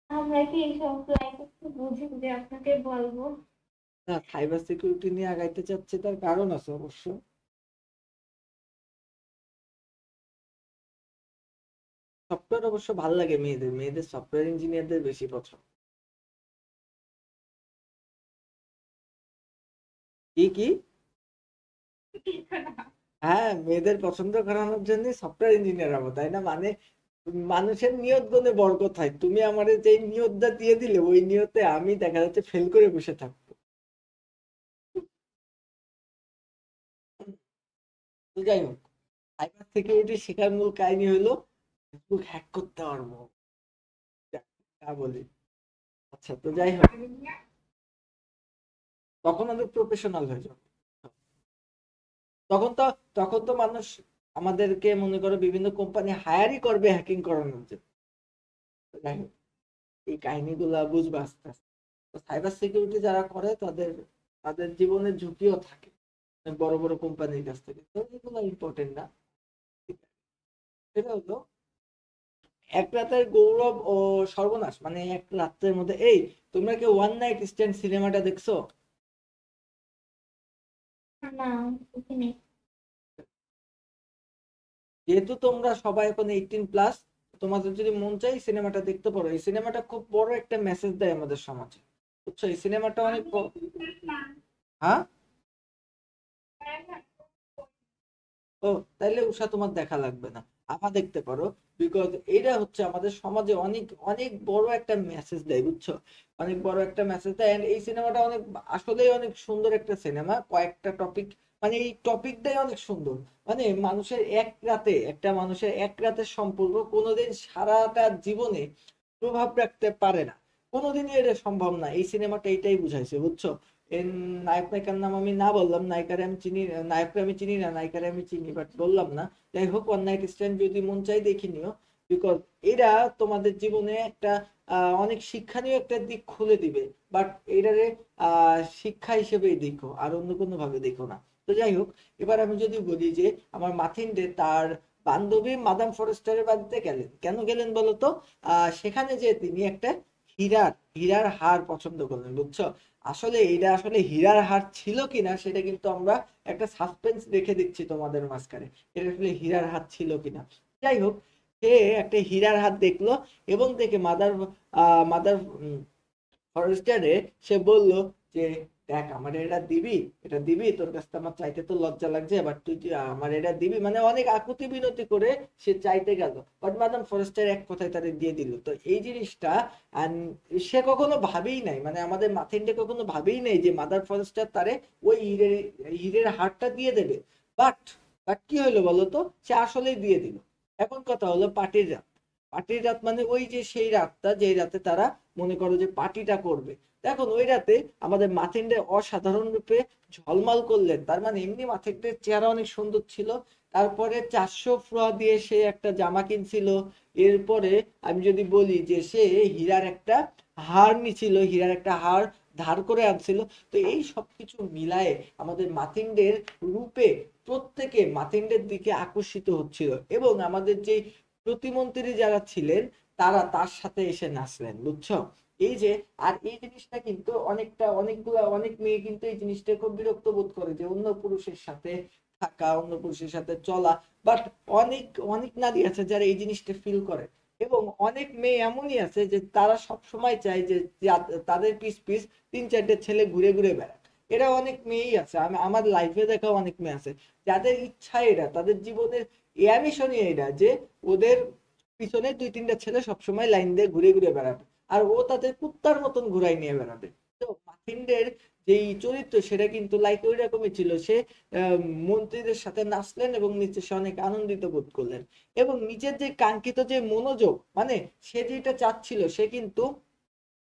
আমরা কি এইসব লাইফ একটু বুঝি যে আপনাকে বলবো? না, সাইবার সিকিউরিটি নিয়ে আগাইতে চাচ্ছি, তার কারণ আছে অবশ্য। সফটওয়্যার অবশ্য ভালো লাগে মেয়েদের, মেয়েদের সফটওয়্যার ইঞ্জিনিয়ারদের বেশি পছন্দ। কি কি? হ্যাঁ, মেয়েদের পছন্দ করানোর জন্য সফটওয়্যার ইঞ্জিনিয়ার হবো, তাই না? মানে মানুষের নিয়ত গুণে বরকত হয়। তুমি আমারে যে নিয়তটা দিয়ে দিলে, ওই নিয়তে আমি দেখা যাচ্ছে ফেল করে বসে থাকবো। তো যাই হোক, সাইবার সিকিউরিটি শেখার মূল কাহিনী হলো ফেসবুক হ্যাক করতে পারবো, তা বলি। আচ্ছা, তো যাই হোক, তখন আমি প্রফেশনাল হয়ে যাবো। তখন তো তখন তো মানুষ আমাদেরকে মনে করো বিভিন্ন কোম্পানি হায়ারই করবে হ্যাকিং করানোর জন্য। তো যাই হোক, এই কাহিনীগুলা বুঝবে আস্তে আস্তে। তো সাইবার সিকিউরিটি যারা করে তাদের তাদের জীবনের ঝুঁকিও থাকে অনেক বড় বড় কোম্পানির কাছ থেকে, তো এগুলো ইম্পর্টেন্ট না। সেটা হলো এক রাতের গৌরব ও সর্বনাশ, মানে এক রাতের মধ্যে। এই, তোমরা কি ওয়ান নাইট স্ট্যান্ড সিনেমাটা দেখছো? না, দেখিনি। যেহেতু তোমরা সবাই এখন 18+, তোমাদের যদি মন চাই সিনেমাটা দেখতে পারো। এই সিনেমাটা খুব বড় একটা মেসেজ দেয় আমাদের সমাজে, বুঝছো? এই সিনেমাটা অনেক হ্যাঁ। ও, তাইলে উষা তোমার দেখা লাগবে না, আপা দেখতে পারো। বিকজ এটা হচ্ছে আমাদের সমাজে অনেক অনেক বড় একটা মেসেজ দেয়, বুঝছো? অনেক বড় একটা মেসেজ দেয়। And এই সিনেমাটা অনেক, আসলেই অনেক সুন্দর একটা সিনেমা। কয়েকটা টপিক, মানে এই টপিকটাই অনেক সুন্দর। মানে মানুষের এক রাতে, একটা মানুষের এক রাতের সম্পর্ক কোনোদিন সারাটা জীবনে প্রভাব রাখতে পারে না, কোনোদিনই এটা সম্ভব না। এই সিনেমাটা এইটাই বুঝাইছে, বুঝছো? এর নায়ক নায়িকার নাম আমি না বললাম, নায়িকারে আমি চিনি, নায়করে আমি চিনি না, নায়িকারে আমি চিনি বাট বললাম না। যাই হোক, ওয়ান নাইট স্ট্যান্ড যদি মন চাই দেখে নিও। বিকজ এরা তোমাদের জীবনে একটা অনেক শিক্ষণীয় একটা দিক খুলে দিবে। বাট এটারে শিক্ষা হিসেবেই দেখো, আর অন্য কোনো ভাবে দেখো না। তো যাই হোক, এবার আমি যদি বলি যে আমার মাথিনডে তার বান্ধবী মাদাম ফরেস্টারের বাড়িতে গেলেন, কেন গেলেন বলতো? সেখানে যে তিনি একটা হীরার হীরার হার পছন্দ করলেন, বুঝছো? আসলে এটা আসলে হীরার হার ছিল কিনা সেটা কিন্তু আমরা একটা সাসপেন্স রেখে দিচ্ছি তোমাদের মাঝখানে, এটা আসলে হীরার হার ছিল কিনা। যাই হোক, সে একটা হীরার হাত দেখলো এবং দেখে মাদার ফরেস্টারে সে বলল যে, দেখ আমার এটা দিবি, এটা দিবি, তোর কাছ থেকে আমার চাইতে তো লজ্জা লাগছে, এবার তুই যে আমার এটা দিবি, মানে অনেক আকুতি বিনতি করে সে চাইতে গেল। বাট মাদাম ফরেস্টার এক কথায় তারে দিয়ে দিল। তো এই জিনিসটা আন, সে কখনো ভাবেই নাই, মানে আমাদের মাথিনডে কখনো ভাবেই নাই যে মাদার ফরেস্টার তারে ওই হীরের হারটা দিয়ে দেবে। বাট বাট কি হইলো বলতো? সে আসলেই দিয়ে দিল। এখন কথা হলো পার্টির রাত। পার্টির রাত মানে ওই যে সেই রাতটা যে রাতে তারা মনে করো যে পার্টিটা করবে। দেখুন ওই রাতে আমাদের মাথিনডে অসাধারণ রূপে ঝলমল করলেন। তার মানে এমনি মাথিনডের চেহারা অনেক সুন্দর ছিল। তারপরে 400 ফ্রোয়া দিয়ে সে একটা জামা কিনছিল। এরপরে আমি যদি বলি যে সে হীরার একটা হার নিছিল, হীরার একটা হার ধার করে আনছিল। তো এই সবকিছু মিলায়ে আমাদের মাথিনডের রূপে প্রত্যেকে মাথিনডের দিকে আকর্ষিত হচ্ছিল, এবং আমাদের যে প্রতিমন্ত্রী যারা ছিলেন তারা তার সাথে এসে নাচলেন, বুঝছো? এই যে, আর এই জিনিসটা কিন্তু অনেক মেয়ে কিন্তু এই জিনিসটা খুব বিরক্ত বোধ করে যে অন্য পুরুষের সাথে থাকা, অন্য পুরুষের সাথে চলা। বাট অনেক অনেক নারী আছে যারা এই জিনিসটা ফিল করে। এবং অনেক মেয়ে এমনই আছে যে তারা সব সময় চায় যে তাদের পিস পিস 3-4টে ছেলে ঘুরে ঘুরে বেড়ায়। এরা অনেক মেয়েই আছে, আমি আমার লাইফে দেখা অনেক মেয়ে আছে যাদের ইচ্ছা, এরা তাদের জীবনের অ্যামিশনই এটা যে ওদের পিছনে 2-3টা ছেলে সবসময় লাইন দিয়ে ঘুরে ঘুরে বেড়াবে, আর ও তাদের কুত্তার মতন ঘুরাই নিয়ে বেড়াবে। তো মাথিনডের যেই চরিত্র সেটা কিন্তু লাইক ওই রকমই ছিল। সে মন্ত্রীদের সাথে নাচলেন এবং নিচে সে অনেক আনন্দিত বোধ করলেন। এবং নিজের যে কাঙ্ক্ষিত যে মনোযোগ, মানে সে যেটা চাচ্ছিল সে কিন্তু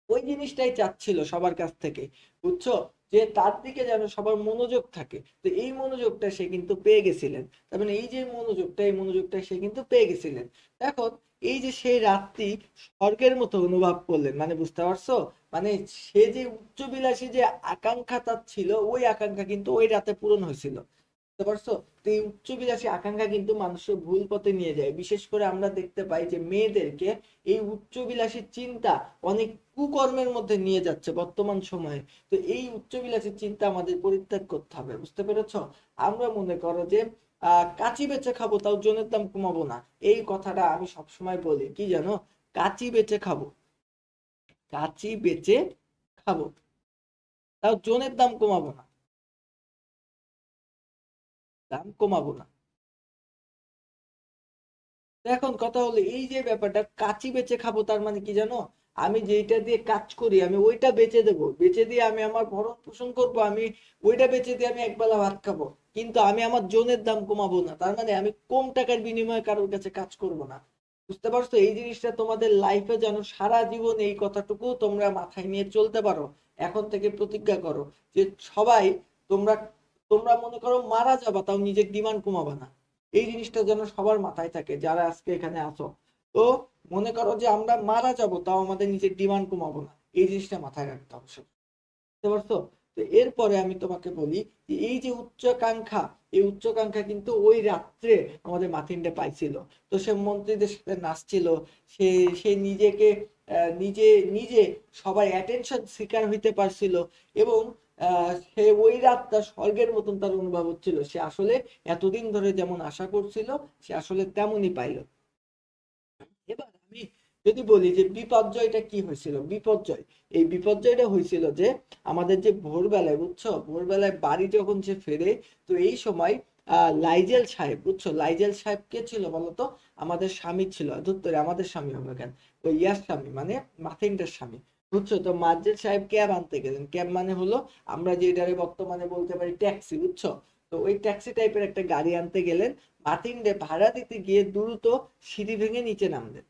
ওই জিনিসটাই চাচ্ছিল সবার কাছ থেকে, বুঝছো? যে তার দিকে যেন সবার মনোযোগ থাকে। তো এই মনোযোগটা সে কিন্তু পেয়ে গেছিলেন। তার মানে এই যে মনোযোগটা, এই মনোযোগটা সে কিন্তু পেয়ে গেছিলেন। এখন এই যে সেই রাতটি স্বর্গের মতো অনুভব করলেন, মানে বুঝতে পারছো? মানে সে যে উচ্চবিলাসী যে আকাঙ্ক্ষা তার ছিল, ওই আকাঙ্ক্ষা কিন্তু ওই রাতে পূরণ হয়েছিল, বুঝতে পারছো? তো এই উচ্চবিলাসী আকাঙ্ক্ষা কিন্তু মানুষের ভুল পথে নিয়ে যায়। বিশেষ করে আমরা দেখতে পাই যে মেয়েদেরকে এই উচ্চবিলাসী চিন্তা অনেক কুকর্মের মধ্যে নিয়ে যাচ্ছে বর্তমান সময়ে। তো এই উচ্চবিলাসী চিন্তা আমাদের পরিত্যাগ করতে হবে, বুঝতে পেরেছো? আমরা মনে করো যে কাঁচি বেচে খাবো তাও জনের দাম কমাবো না, এই কথাটা আমি সবসময় বলি, কি জানো? কাঁচি বেচে খাবো, কাঁচি বেচে খাবো, তাও জনের দাম কমাবো না, দাম কমাবো না। তো এখন কথা হলো এই যে ব্যাপারটা কাঁচি বেচে খাবো, তার মানে কি জানো? আমি যেইটা দিয়ে কাজ করি আমি ওইটা বেচে দেবো, বেচে দিয়ে আমি আমার ভরণ পোষণ করবো, আমি ওইটা বেচে দিয়ে আমি একবেলা ভাত খাবো। কিন্তু আমি আমার জনের দাম কমাবো না, তার মানে আমি কম টাকার বিনিময়ে কারোর কাছে কাজ করব না। বুঝতে পারছো? এই জিনিসটা তোমাদের লাইফে যেন সারা জীবন এই কথাটুকু তোমরা মাথায় নিয়ে চলতে পারো। এখন থেকে প্রতিজ্ঞা করো যে সবাই তোমরা তোমরা মনে করো মারা যাবা, তাও নিজের ডিমান্ড কমাবা না। এই জিনিসটা যেন সবার মাথায় থাকে যারা আজকে এখানে আছো। তো মনে করো যে আমরা মারা যাব, তাও আমাদের নিজের ডিমান্ড কমাবো না, এই জিনিসটা মাথায় রাখতে হবে সব। বুঝতে পারছো? তো এরপরে আমি তোমাকে বলি যে এই যে উচ্চাকাঙ্ক্ষা, এই উচ্চাকাঙ্ক্ষা কিন্তু ওই রাত্রে আমাদের মাথিনডে পাইছিল। তো সে মন্ত্রীদের সাথে নাচছিল, সে সে নিজেকে নিজে নিজে সবাই অ্যাটেনশন শিকার হইতে পারছিল, এবং সে ওই রাতটা স্বর্গের মতন তার অনুভব হচ্ছিল। সে আসলে এতদিন ধরে যেমন আশা করছিল, সে আসলে তেমনই পাইল। এবার আমি যদি বলি যে বিপর্যয়টা কি হয়েছিল, বিপর্যয়, এই বিপর্যয়টা হয়েছিল যে আমাদের যে ভোরবেলায়, বুঝছো, ভোরবেলায় বাড়ি যখন সে ফেরে, তো এই সময় লাইজেল সাহেব, বুঝছো, লাইজেল সাহেব কে ছিল বলতো? আমাদের স্বামী ছিল, ধুত্তরে আমাদের স্বামী হবে কেন, ওই ইয়ার স্বামী মানে মাথিনটার স্বামী। বুঝছো? তো মার্জেল সাহেব ক্যাব আনতে গেলেন। ক্যাব মানে হলো আমরা যেটারে বর্তমানে বলতে পারি ট্যাক্সি, বুঝছো? তো ওই ট্যাক্সি টাইপের একটা গাড়ি আনতে গেলেন। মাথিনডে ভাড়া দিতে গিয়ে দ্রুত সিঁড়ি ভেঙে নিচে নামলেন।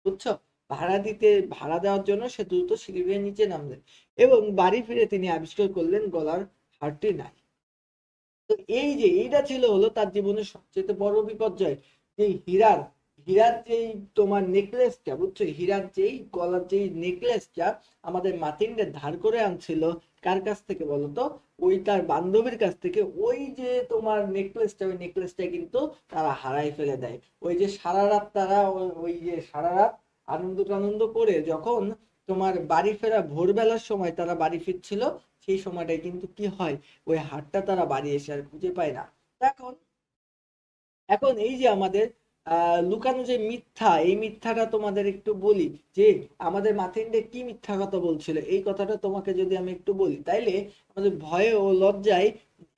বুঝছো? ভাড়া দিতে, ভাড়া দেওয়ার জন্য সে দ্রুত সিঁড়ি বেয়ে নিচে নামলেন, এবং বাড়ি ফিরে তিনি আবিষ্কার করলেন গলার হারটি নাই। তো এই যে এইটা ছিল হলো তার জীবনের সবচেয়ে বড় বিপর্যয়। যে হীরার, হীরার যেই তোমার নেকলেসটা, বুঝছো, হীরার যেই গলার যেই নেকলেসটা আমাদের মাথিনদের ধার করে আনছিল, কার কাছ থেকে বলতো? ওই তার বান্ধবীর কাছ থেকে। ওই যে তোমার নেকলেসটা, ওই নেকলেসটা কিন্তু তারা হারাই ফেলে দেয়। ওই যে সারা রাত তারা ওই যে সারা রাত আনন্দ টানন্দ করে যখন তোমার বাড়ি ফেরা ভোরবেলার সময় তারা বাড়ি ফিরছিল, সেই সময়টাই কিন্তু কি হয়, ওই হারটা তারা বাড়ি এসে আর খুঁজে পায় না। এখন এখন এই যে আমাদের লুকানো যে মিথ্যা, এই মিথ্যাটা তোমাদের একটু বলি যে আমাদের মাথিনডে কি মিথ্যা কথা বলছিল, এই কথাটা তোমাকে যদি আমি একটু বলি, তাইলে আমাদের ভয়ে ও লজ্জায়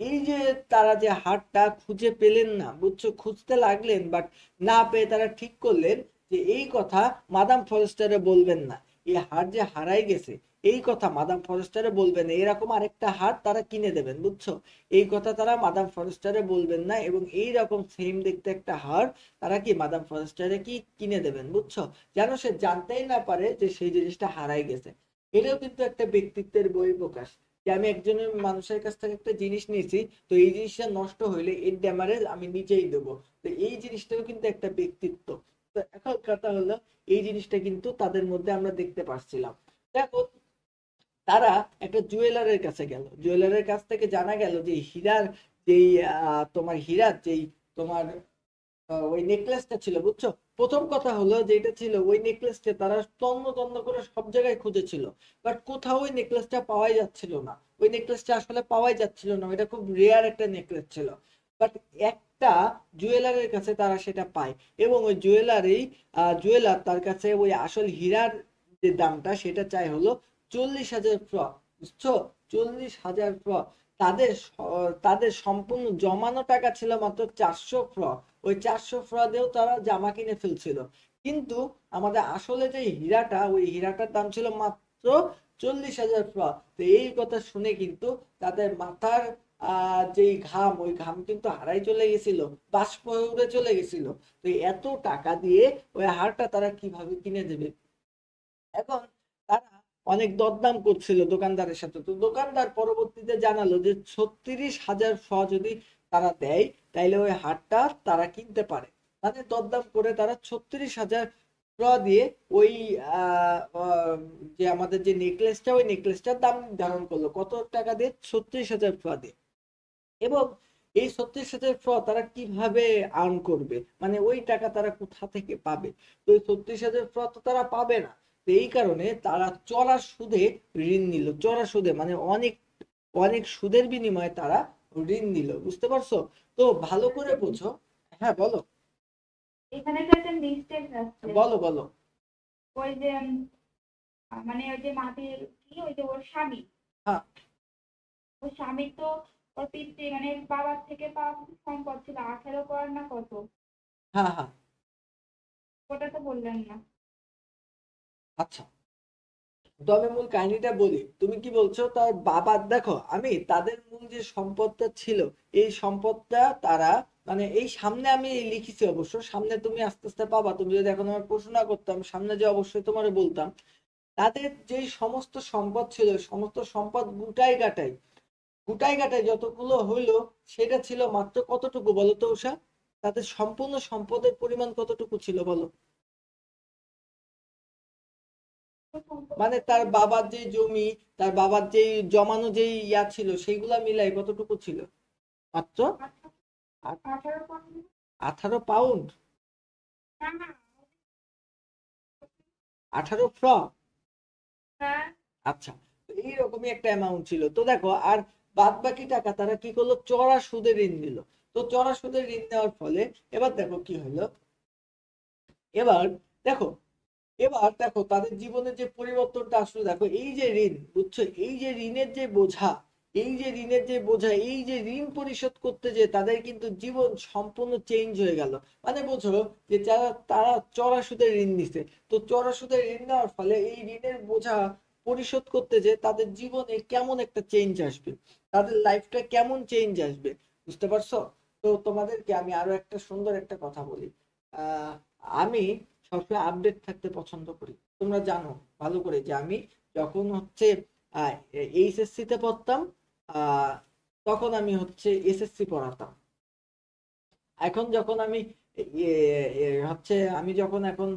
এই যে তারা যে হারটা খুঁজে পেলেন না, বুঝছো, খুঁজতে লাগলেন, বাট না পেয়ে তারা ঠিক করলেন যে এই কথা মাদাম ফরেস্টারে বলবেন না। এই হার যে হারাই গেছে, এই কথা মাদাম ফরেস্টারে বলবেন না, এরকম আরেকটা হার তারা কিনে দেবেন, বুঝছো? এই কথা তারা মাদাম ফরেস্টারে বলবেন না, এবং এই রকম সেম দেখতে একটা হার তারা কি মাদাম ফরেস্টারে কি কিনে দেবেন, বুঝছো? যেন সে জানতেই না পারে যে সেই জিনিসটা হারাই গেছে। এটাও কিন্তু একটা ব্যক্তিত্বের বহিঃপ্রকাশ, যে আমি একজনের মানুষের কাছ থেকে একটা জিনিস নিয়েছি, তো এই জিনিসটা নষ্ট হইলে এর ড্যামারেজ আমি নিজেই দেবো। তো এই জিনিসটাও কিন্তু একটা ব্যক্তিত্ব। তো এখন কথা হলো, এই জিনিসটা কিন্তু তাদের মধ্যে আমরা দেখতে পাচ্ছিলাম। দেখো, তারা একটা জুয়েলারের কাছে গেল, জুয়েলারের কাছ থেকে জানা গেল যে হীরার যেই তোমার হীরার যেই তোমার ওই নেকলেসটা ছিল, বুঝছো। প্রথম কথা হলো যে এটা ছিল ওই নেকলেসটা তারা তন্ন তন্ন করে সব জায়গায় খুঁজেছিল, বাট কোথাও ওই নেকলেসটা পাওয়াই যাচ্ছিল না। ওই নেকলেসটা আসলে পাওয়াই যাচ্ছিল না, এটা খুব রেয়ার একটা নেকলেস ছিল। বাট একটা জুয়েলারের কাছে তারা সেটা পায়, এবং ওই জুয়েলার তার কাছে ওই আসল হীরার যে দামটা সেটা চাই হলো 40,000 ফ্র। বুঝছো? 40,000 ফ্র। তাদের সম্পূর্ণ জমানো টাকা ছিল মাত্র 400 ফ্র। ওই 400 ফ্র দিয়েও তারা জামা কিনে ফেলছিল। কিন্তু আমাদের আসলে যে হীরাটা, ওই হীরাটার দাম ছিল মাত্র 40,000 ফ্র। তো এই কথা শুনে কিন্তু তাদের মাথার যেই ঘাম, ওই ঘাম কিন্তু হারাই চলে গেছিল, বাষ্প হয়ে উড়ে চলে গেছিল। তো এত টাকা দিয়ে ওই হারটা তারা কিভাবে কিনে দেবে? এখন তারা অনেক দরদাম করছিল দোকানদারের সাথে। তো দোকানদার পরবর্তীতে জানালো যে 36,000 ফ যদি তারা দেয়, তাইলে ওই হারটা তারা কিনতে পারে। মানে দরদাম করে তারা 36,000 ফ দিয়ে ওই যে আমাদের যে নেকলেসটা, ওই নেকলেসটার দাম নির্ধারণ করলো কত টাকা দিয়ে? 36,000 ফ দিয়ে। এবং এই 36,000 ফ্র তারা কিভাবে আর্ন করবে, মানে ওই টাকা তারা কোথা থেকে পাবে? তো ওই 36,000 ফ্র তো তারা পাবে না। তো এই কারণে তারা চড়া সুদে ঋণ নিল, চড়া সুদে মানে অনেক অনেক সুদের বিনিময়ে তারা ঋণ নিল। বুঝতে পারছো? তো ভালো করে বোঝো। হ্যাঁ, বলো। এখানে তো একটা মিস্টেক আছে। বলো বলো। ওই যে মানে ওই যে মাটির কি, ওই যে ওর স্বামী, হ্যাঁ ওর স্বামী তো ওর পিতৃ মানে বাবার থেকে পাওয়া সম্পদ ছিল 18 করোড় না কত, হ্যাঁ হ্যাঁ। ওটা তো বললেন না। আচ্ছা, তো আমি মূল কাহিনীটা বলি। তুমি কি বলছো তার বাবা? দেখো, আমি তাদের মূল যে সম্পদটা ছিল, এই সম্পদটা তারা মানে এই সামনে আমি লিখেছি, অবশ্য সামনে তুমি আস্তে আস্তে পাবা। তুমি যদি এখন আমার প্রশ্ন না করতাম, সামনে যে অবশ্যই তোমার বলতাম। তাদের যে সমস্ত সম্পদ ছিল, সমস্ত সম্পদ গুটাই গাটাই গোটায় গাটায় যতগুলো হইলো সেটা ছিল মাত্র কতটুকু বলো তো উষা? তাদের সম্পূর্ণ সম্পদের পরিমাণ কতটুকু ছিল বলো? মানে তার বাবার যে জমি, তার বাবার যে জমানো যে ইয়া ছিল সেইগুলা মিলাই কতটুকু ছিল? মাত্র 18 পাউন্ড। 18 পাউন্ড? না না। 18 ফ্র? হ্যাঁ। আচ্ছা, তো এইরকমই একটা অ্যামাউন্ট ছিল। তো দেখো, আর বাদ বাকি টাকা তারা কি করলো, চড়া সুদে ঋণ নিল। তো চড়া সুদে ঋণ নেওয়ার ফলে এবার দেখো কি হলো। এবার দেখো, তাদের জীবনের যে পরিবর্তনটা আসলে দেখো, এই যে ঋণ, বুঝছো, এই যে ঋণের যে বোঝা, এই যে ঋণ পরিশোধ করতে যে তাদের কিন্তু জীবন সম্পূর্ণ চেঞ্জ হয়ে গেল। মানে বোঝো যে যারা তারা চড়া সুদে ঋণ নিছে, তো চড়া সুদে ঋণ নেওয়ার ফলে এই ঋণের বোঝা পরিশোধ করতে যে তাদের জীবনে কেমন একটা চেঞ্জ আসবে, তাদের লাইফটা কেমন চেঞ্জ আসবে, বুঝতে পারছো? তো তোমাদেরকে আমি আরো একটা সুন্দর একটা কথা বলি। আহ আমি সবসময় আপডেট থাকতে পছন্দ করি। তোমরা জানো ভালো করে যে আমি যখন হচ্ছে এইচএসসি তে পড়তাম, আহ, তখন আমি হচ্ছে এসএসসি পড়াতাম। এখন যখন আমি হচ্ছে আমি যখন এখন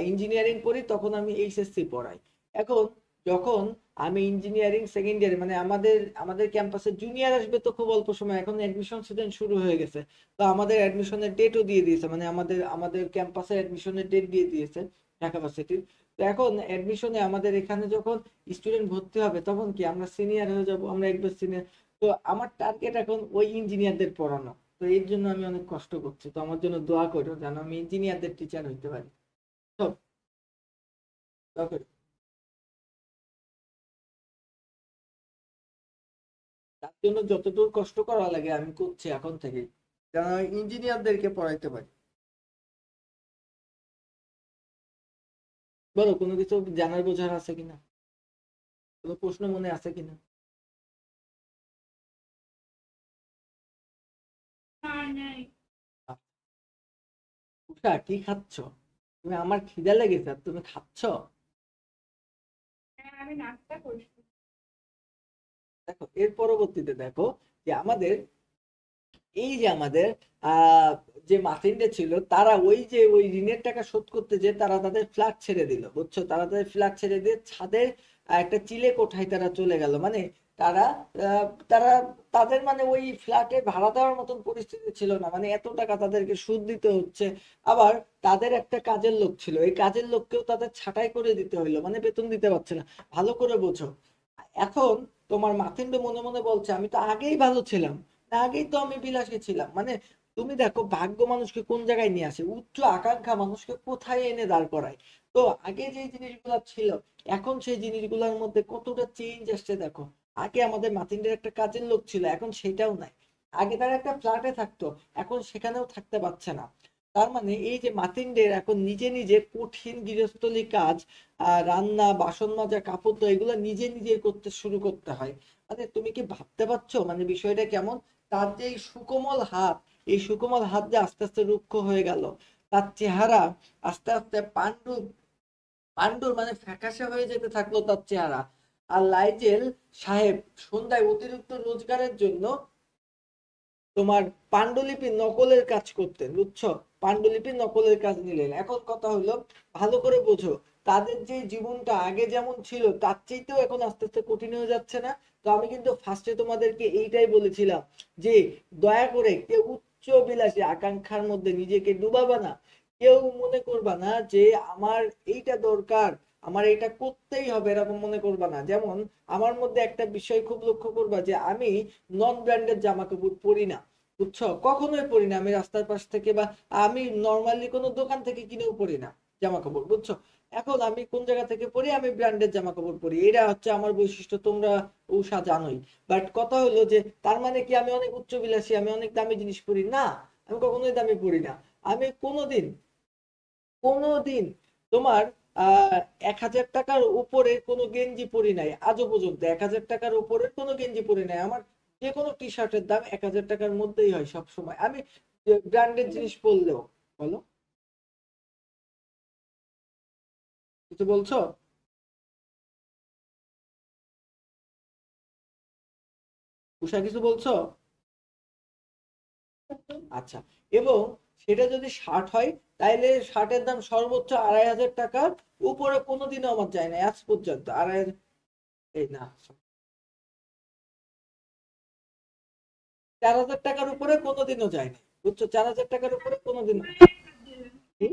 ইঞ্জিনিয়ারিং পড়ি তখন আমি এইচএসসি পড়াই। এখন যখন আমি ইঞ্জিনিয়ারিং সেকেন্ড ইয়ারে, মানে আমাদের আমাদের ক্যাম্পাসে জুনিয়র আসবে তো খুব অল্প সময়, এখন অ্যাডমিশন সিজন শুরু হয়ে গেছে। তো আমাদের অ্যাডমিশনের ডেটও দিয়ে দিয়েছে, মানে আমাদের আমাদের ক্যাম্পাসে অ্যাডমিশনের ডেট দিয়ে দিয়েছে ঢাকা ভার্সিটির। তো এখন অ্যাডমিশনে আমাদের এখানে যখন স্টুডেন্ট ভর্তি হবে তখন কি আমরা সিনিয়র হয়ে যাব, আমরা একবার সিনিয়র। তো আমার টার্গেট এখন ওই ইঞ্জিনিয়ারদের পড়ানো। তো এর জন্য আমি অনেক কষ্ট করছি, তো আমার জন্য দোয়া করো যেন আমি ইঞ্জিনিয়ারদের টিচার হইতে পারি। সব দোয়া করো। তার জন্য যতদূর কষ্ট করা লাগে আমি করছি এখন থেকেই, যেন আমি ইঞ্জিনিয়ারদেরকে পড়াইতে পারি। বলো, কোনো কিছু জানার বোঝার আছে কিনা, কোনো প্রশ্ন মনে আছে কিনা? না নেই। উষা, কি খাচ্ছ তুমি? আমার খিদা লেগেছে আর তুমি খাচ্ছ? হ্যাঁ, আমি নাস্তা করছি। দেখো, এর পরবর্তীতে দেখো যে আমাদের এই যে আমাদের আহ যে মার্টিনরা ছিল, তারা ওই যে ওই ঋণের টাকা শোধ করতে যে তারা তাদের ফ্ল্যাট ছেড়ে দিল, বুঝছো, তারা তাদের ফ্ল্যাট ছেড়ে দিয়ে ছাদের একটা চিলে কোঠায় তারা চলে গেল। মানে তারা তারা তাদের মানে ওই ফ্ল্যাটে ভাড়া দেওয়ার মতন পরিস্থিতি ছিল না, মানে এত টাকা তাদেরকে সুদ দিতে হচ্ছে। আবার তাদের একটা কাজের লোক ছিল, এই কাজের লোককেও তাদের ছাঁটাই করে দিতে হইলো, মানে বেতন দিতে পারছে না। ভালো করে বোঝো। এখন তোমার মাথিনবে মনে মনে বলছে আমি তো আগেই ভালো ছিলাম, আগেই তো আমি বিলাসী ছিলাম। মানে তুমি দেখো ভাগ্য মানুষকে কোন জায়গায় নিয়ে আসে, উচ্চ আকাঙ্ক্ষা মানুষকে কোথায় এনে দাঁড় করায়। তো আগে যে জিনিসগুলো ছিল, এখন সেই জিনিসগুলোর মধ্যে কতটা চেঞ্জ আসছে দেখো। আগে আমাদের মাতিন্ডের একটা কাজের লোক ছিল, এখন সেটাও নাই। আগে তারা একটা ফ্ল্যাটে থাকতো, এখন সেখানেও থাকতে পারছে না। তার মানে এই যে মাতিন্ডের এখন নিজে নিজে কঠিন গৃহস্থলী কাজ, রান্না, বাসন মাজা, কাপড় ধোয়া, এগুলো নিজে নিজে করতে শুরু করতে হয়। মানে তুমি কি ভাবতে পারছো মানে বিষয়টা কেমন? তার যে এই সুকোমল হাত, এই সুকোমল হাত যে আস্তে আস্তে রুক্ষ হয়ে গেল, তার চেহারা আস্তে আস্তে পাণ্ডুর মানে ফ্যাকাশে হয়ে যেতে থাকলো তার চেহারা। আর লাইজেল সাহেব সন্ধ্যায় অতিরিক্ত রোজগারের জন্য তোমার পাণ্ডুলিপি নকলের কাজ করতেন, বুঝছো, পাণ্ডুলিপি নকলের কাজ নিলেন। এখন কথা হলো, ভালো করে বোঝো, তাদের যে জীবনটা আগে যেমন ছিল তার চাইতেও এখন আস্তে আস্তে কঠিন হয়ে যাচ্ছে না? তো আমি কিন্তু ফার্স্টে তোমাদেরকে এইটাই বলেছিলাম যে দয়া করে কেউ উচ্চ বিলাসী আকাঙ্ক্ষার মধ্যে নিজেকে ডুবাবা না। কেউ মনে করবা না যে আমার এইটা দরকার, আমার এটা করতেই হবে, এরকম মনে করবা না। যেমন আমার মধ্যে একটা বিষয় খুব লক্ষ্য করবা যে আমি নন ব্র্যান্ডেড জামা কাপড় পরি না, বুঝছো, কখনোই পরি না। আমি রাস্তার পাশ থেকে বা আমি নর্মালি কোনো দোকান থেকে কিনেও পরি না জামা কাপড়, বুঝছো। এখন আমি কোন জায়গা থেকে পরি, আমি ব্র্যান্ডেড জামা কাপড় পরি, এটা হচ্ছে আমার বৈশিষ্ট্য, তোমরা উষা জানোই। বাট কথা হলো যে তার মানে কি আমি অনেক উচ্চবিলাসী, আমি অনেক দামি জিনিস পরি না? আমি কখনোই দামি পরি না। আমি কোনোদিন কোনোদিন তোমার আহ 1,000 টাকার উপরে কোনো গেঞ্জি পরি নাই আজও পর্যন্ত। 1,000 টাকার উপরে কোনো গেঞ্জি পরি নাই। আমার যে কোনো টি শার্টের দাম 1,000 টাকার মধ্যেই হয় সব সময়। আমি ব্র্যান্ডেড জিনিস পরলেও। বলো, কিছু বলছো? উষা কিছু বলছো? আচ্ছা, এবং সেটা যদি শার্ট হয় তাইলে শার্টের দাম সর্বোচ্চ 2,500 টাকার উপরে কোনোদিনও আমার যায় না আজ পর্যন্ত। আড়াই, এই না, 4,000 টাকার উপরে কোনোদিনও যায় না, বুঝছো? 4,000 টাকার উপরে কোনোদিনও। কি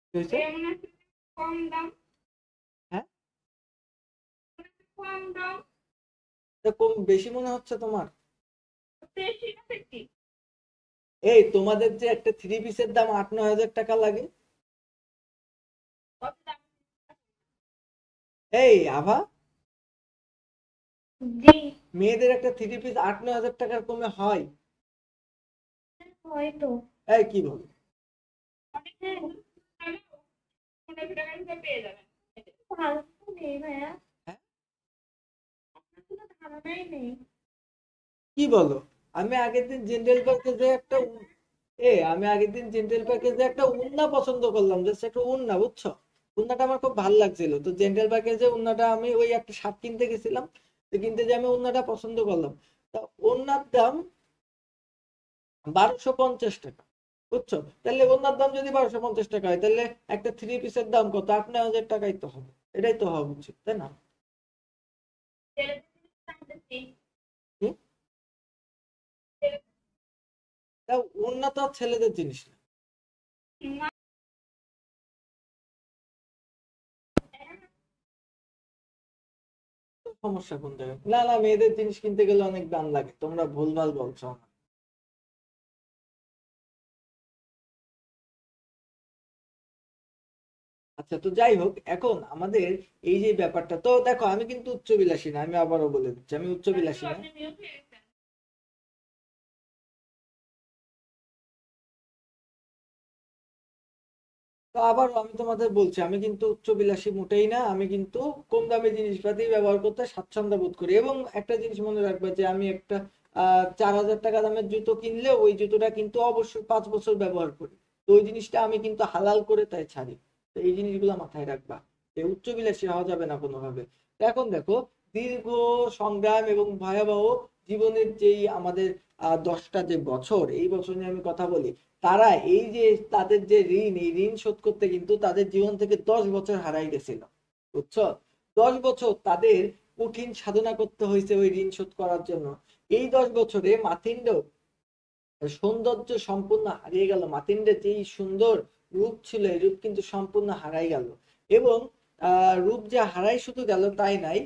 কি হয়েছে? এমন একটা কম দাম, হ্যাঁ, কম দাম, এটা কম বেশি মনে হচ্ছে তোমার? বেশি না বেশি? এই তোমাদের যে একটা থ্রি পিসের দাম 8-9 হাজার টাকা লাগে। কত দাম? এই আভা, জি, মেয়েদের একটা থ্রি পিস 8-9 হাজার টাকার কমে হয়? হয়তো এই কি বল? অনেক দামে 15 টাকার ভিতরে পেয়ে যাবেন। ভালো তো নেই ভাইয়া, হ্যাঁ, আপনার কোনো ধারণাই নেই। কি বলো? আমি আগের দিন জেনারেল পার্কে যে একটা আমি আগের দিন জেনারেল পার্কে যে একটা উন্না পছন্দ করলাম, জাস্ট একটা উন্না, বুঝছো? উন্নাটা আমার খুব ভালো লাগছিল, তো জেনারেল পার্কে যে উন্নাটা আমি ওই একটা শার্ট কিনতে গেছিলাম, তো কিনতে যে আমি উন্নাটা পছন্দ করলাম, তা উন্নার দাম 1,250 টাকা, বুঝছো? তাহলে ওনার দাম যদি 1,250 টাকা হয়, তাহলে একটা থ্রি পিসের দাম কত? 8-9 হাজার টাকাই তো হবে। এটাই তো হওয়া উচিত, তাই না? ছেলেদের দাম বেশি। কি? তা ওন্না তো আর ছেলেদের জিনিস না। না, তো সমস্যা কোন জায়গায়? না না, মেয়েদের জিনিস কিনতে গেলে অনেক দাম লাগে, তোমরা ভুলভাল বলছো আমার। আচ্ছা, তো যাই হোক, এখন আমাদের এই যে ব্যাপারটা, তো দেখো আমি কিন্তু উচ্চবিলাসী না, আমি আবারও বলে দিচ্ছি আমি উচ্চবিলাসী না। আপনি মিউট হয়ে গেছেন। তো আবারও আমি তোমাদের বলছি, আমি কিন্তু উচ্চবিলাসী মোটেই না, আমি কিন্তু কম দামি জিনিসপাতি ব্যবহার করতে স্বাচ্ছন্দ্য বোধ করি। এবং একটা জিনিস মনে রাখবে যে আমি একটা 4,000 টাকা দামের জুতো কিনলে ওই জুতোটা কিন্তু অবশ্যই 5 বছর ব্যবহার করি। তো ওই জিনিসটা আমি কিন্তু হালাল করে তাই ছাড়ি। তো এই জিনিসগুলো মাথায় রাখবা, যে উচ্চবিলাসী হওয়া যাবে না কোনোভাবে। তো এখন দেখো, দীর্ঘ সংগ্রাম এবং ভয়াবহ জীবনের যেই আমাদের 10টা যে বছর, এই বছর নিয়ে আমি কথা বলি। তারা এই যে তাদের যে ঋণ, এই ঋণ শোধ করতে কিন্তু তাদের জীবন থেকে 10 বছর হারাই গেছিল, বুঝছো? 10 বছর তাদের কঠিন সাধনা করতে হয়েছে ওই ঋণ শোধ করার জন্য। এই 10 বছরে মাথিন্ড সৌন্দর্য সম্পূর্ণ হারিয়ে গেল। মাথিন্ডের যেই সুন্দর রূপ ছিল, এই রূপ কিন্তু সম্পূর্ণ হারাই গেল। এবং রূপ যে হারাই শুধু গেল তাই নাই,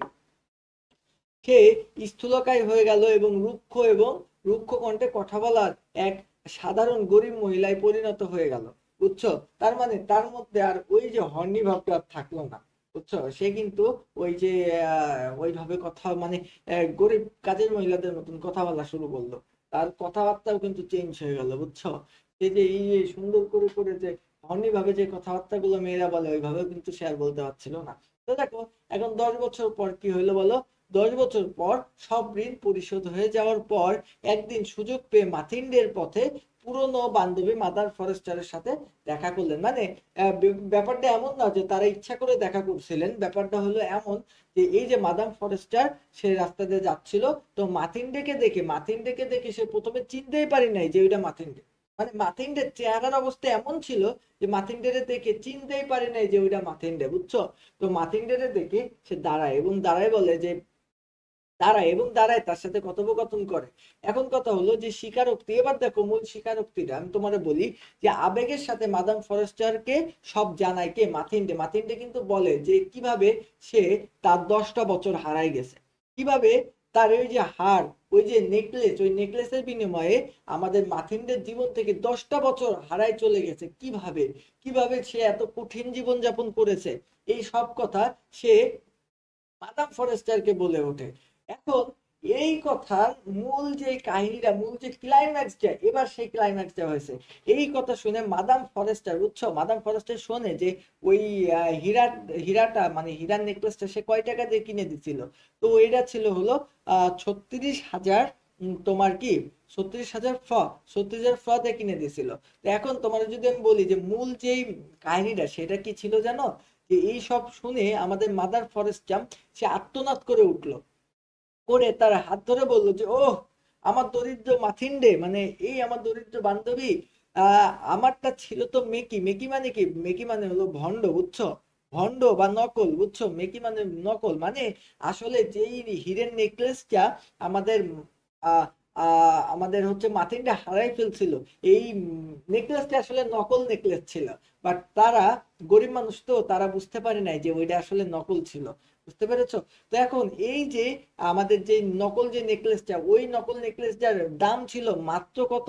সে স্থূলকায় হয়ে গেল এবং রুক্ষ কণ্ঠে কথা বলার এক সাধারণ গরিব মহিলায় পরিণত হয়ে গেল, বুঝছো? তার মানে তার মধ্যে আর ওই যে হর্নি ভাবটা আর থাকলো না, বুঝছো? সে কিন্তু ওই যে ওইভাবে কথা, মানে গরিব কাজের মহিলাদের মতন কথা বলা শুরু করলো। তার কথাবার্তাও কিন্তু চেঞ্জ হয়ে গেল, বুঝছো? সে যে এই যে সুন্দর করে করে যে হর্নি ভাবে যে কথাবার্তা গুলো মেয়েরা বলে, ওইভাবে কিন্তু সে আর বলতে পারছিল না। তো দেখো, এখন 10 বছর পর কি হইলো বলো? 10 বছর পর সব ঋণ পরিশোধ হয়ে যাওয়ার পর একদিন সুযোগ পেয়ে মাথিন্ডের পথে পুরনো বান্ধবী মাদার ফরেস্টারের সাথে দেখা করলেন। মানে ব্যাপারটা এমন না যে তারা ইচ্ছা করে দেখা করছিলেন, ব্যাপারটা হলো এমন যে এই যে মাদাম ফরেস্টার, সে রাস্তা দিয়ে যাচ্ছিল, তো মাথিন্ডেকে দেখে সে প্রথমে চিনতেই পারি নাই যে ওইটা মাথিন্ডে। মানে মাথিন্ডের চেহারার অবস্থা এমন ছিল যে মাথিন্ডেরে দেখে চিনতেই পারি নাই যে ওইটা মাথিন্ডে, বুঝছো? তো মাথিন্ডেরে দেখে সে দাঁড়ায় এবং দাঁড়ায় বলে যে দাঁড়ায় তার সাথে কথোপকথন করে। এখন কথা হলো যে স্বীকারোক্তি, এবার দেখো মূল স্বীকারোক্তিটা আমি তোমারে বলি, যে আবেগের সাথে মাদাম ফরেস্টারকে সব জানায় কে? মাথিন্ডে কিন্তু বলে যে কিভাবে সে তার 10টা বছর হারাই গেছে, কিভাবে তার ওই যে হার, ওই যে নেকলেস, ওই নেকলেসের বিনিময়ে আমাদের মাথিন্ডের জীবন থেকে 10টা বছর হারাই চলে গেছে, কিভাবে কিভাবে সে এত কঠিন জীবন যাপন করেছে, এই সব কথা সে মাদাম ফরেস্টারকে বলে ওঠে। এখন এই কথার মূল যে কাহিনীটা, মূল যে ক্লাইম্যাক্সটা, এবার সেই ক্লাইম্যাক্সটা হয়েছে। এই কথা শুনে মাদাম ফরেস্টার, বুঝছো, মাদাম ফরেস্টার শোনে যে ওই হীরাটা, মানে হীরার নেকলেসটা সে কয় টাকা দিয়ে কিনে দিছিল। তো এটা ছিল হলো 36,000, তোমার কি 36,000 ফ্র দিয়ে কিনে দিছিল। তো এখন তোমার যদি আমি বলি যে মূল যেই কাহিনীটা, সেটা কি ছিল জানো? যে এই সব শুনে আমাদের মাদার ফরেস্ট জাম্প, সে আত্মনাদ করে উঠলো। করে তার হাত ধরে বললো যে ওহ, আমার দরিদ্র মাথিন্ডে, মানে এই আমার দরিদ্র বান্ধবী, আমারটা ছিল তো মেকি। মেকি মানে কি? মেকি মানে হলো ভণ্ড, বুঝছো? ভণ্ড বা নকল, বুঝছো? মেকি মানে নকল, মানে আসলে যেই হীরের নেকলেসটা আমাদের আহ আমাদের হচ্ছে মাথিনটা হারাই ফেলছিল, এই নেকলেসটা আসলে নকল নেকলেস ছিল। বাট তারা গরিব মানুষ, তো তারা বুঝতে পারে নাই যে ওইটা আসলে নকল ছিল। বুঝতে পেরেছো? তো এখন এই যে আমাদের যে নকল যে নেকলেসটা, ওই নকল নেকলেসটার দাম ছিল মাত্র কত?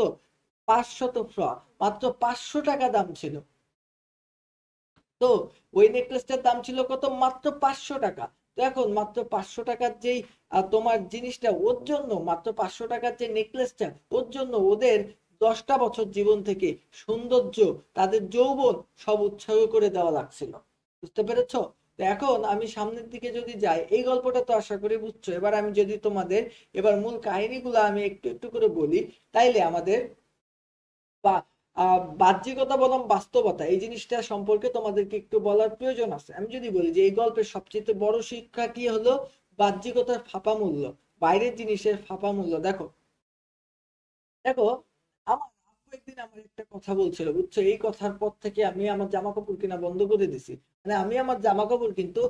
500 ফ্র, মাত্র 500 টাকা দাম ছিল। তো ওই নেকলেসটার দাম ছিল কত? মাত্র 500 টাকা। তো এখন মাত্র 500 টাকার যেই তোমার জিনিসটা, ওর জন্য মাত্র 500 টাকার যে নেকলেসটা, ওর জন্য ওদের 10টা বছর জীবন থেকে সৌন্দর্য, তাদের যৌবন সব উৎসর্গ করে দেওয়া লাগছিল। বুঝতে পেরেছো? তো এখন আমি সামনের দিকে যদি যাই, এই গল্পটা তো আশা করি বুঝছো। এবার আমি যদি তোমাদের এবার মূল কাহিনীগুলো আমি একটু একটু করে বলি, তাইলে আমাদের বা বাহ্যিকতা বনাম বাস্তবতা এই জিনিসটা সম্পর্কে তোমাদেরকে একটু বলার প্রয়োজন আছে। আমি যদি বলি যে এই গল্পের সবচেয়ে বড় শিক্ষা কি হলো? বাহ্যিকতার ফাঁপা মূল্য, বাইরের জিনিসের ফাঁপা মূল্য। দেখো, দেখো, আমার আব্বু একদিন আমার একটা কথা বলছিল, বুঝছো? এই কথার পর থেকে আমি আমার জামা কাপড় কিনা বন্ধ করে দিছি। মানে আমি আমার জামা কাপড় কিন্তু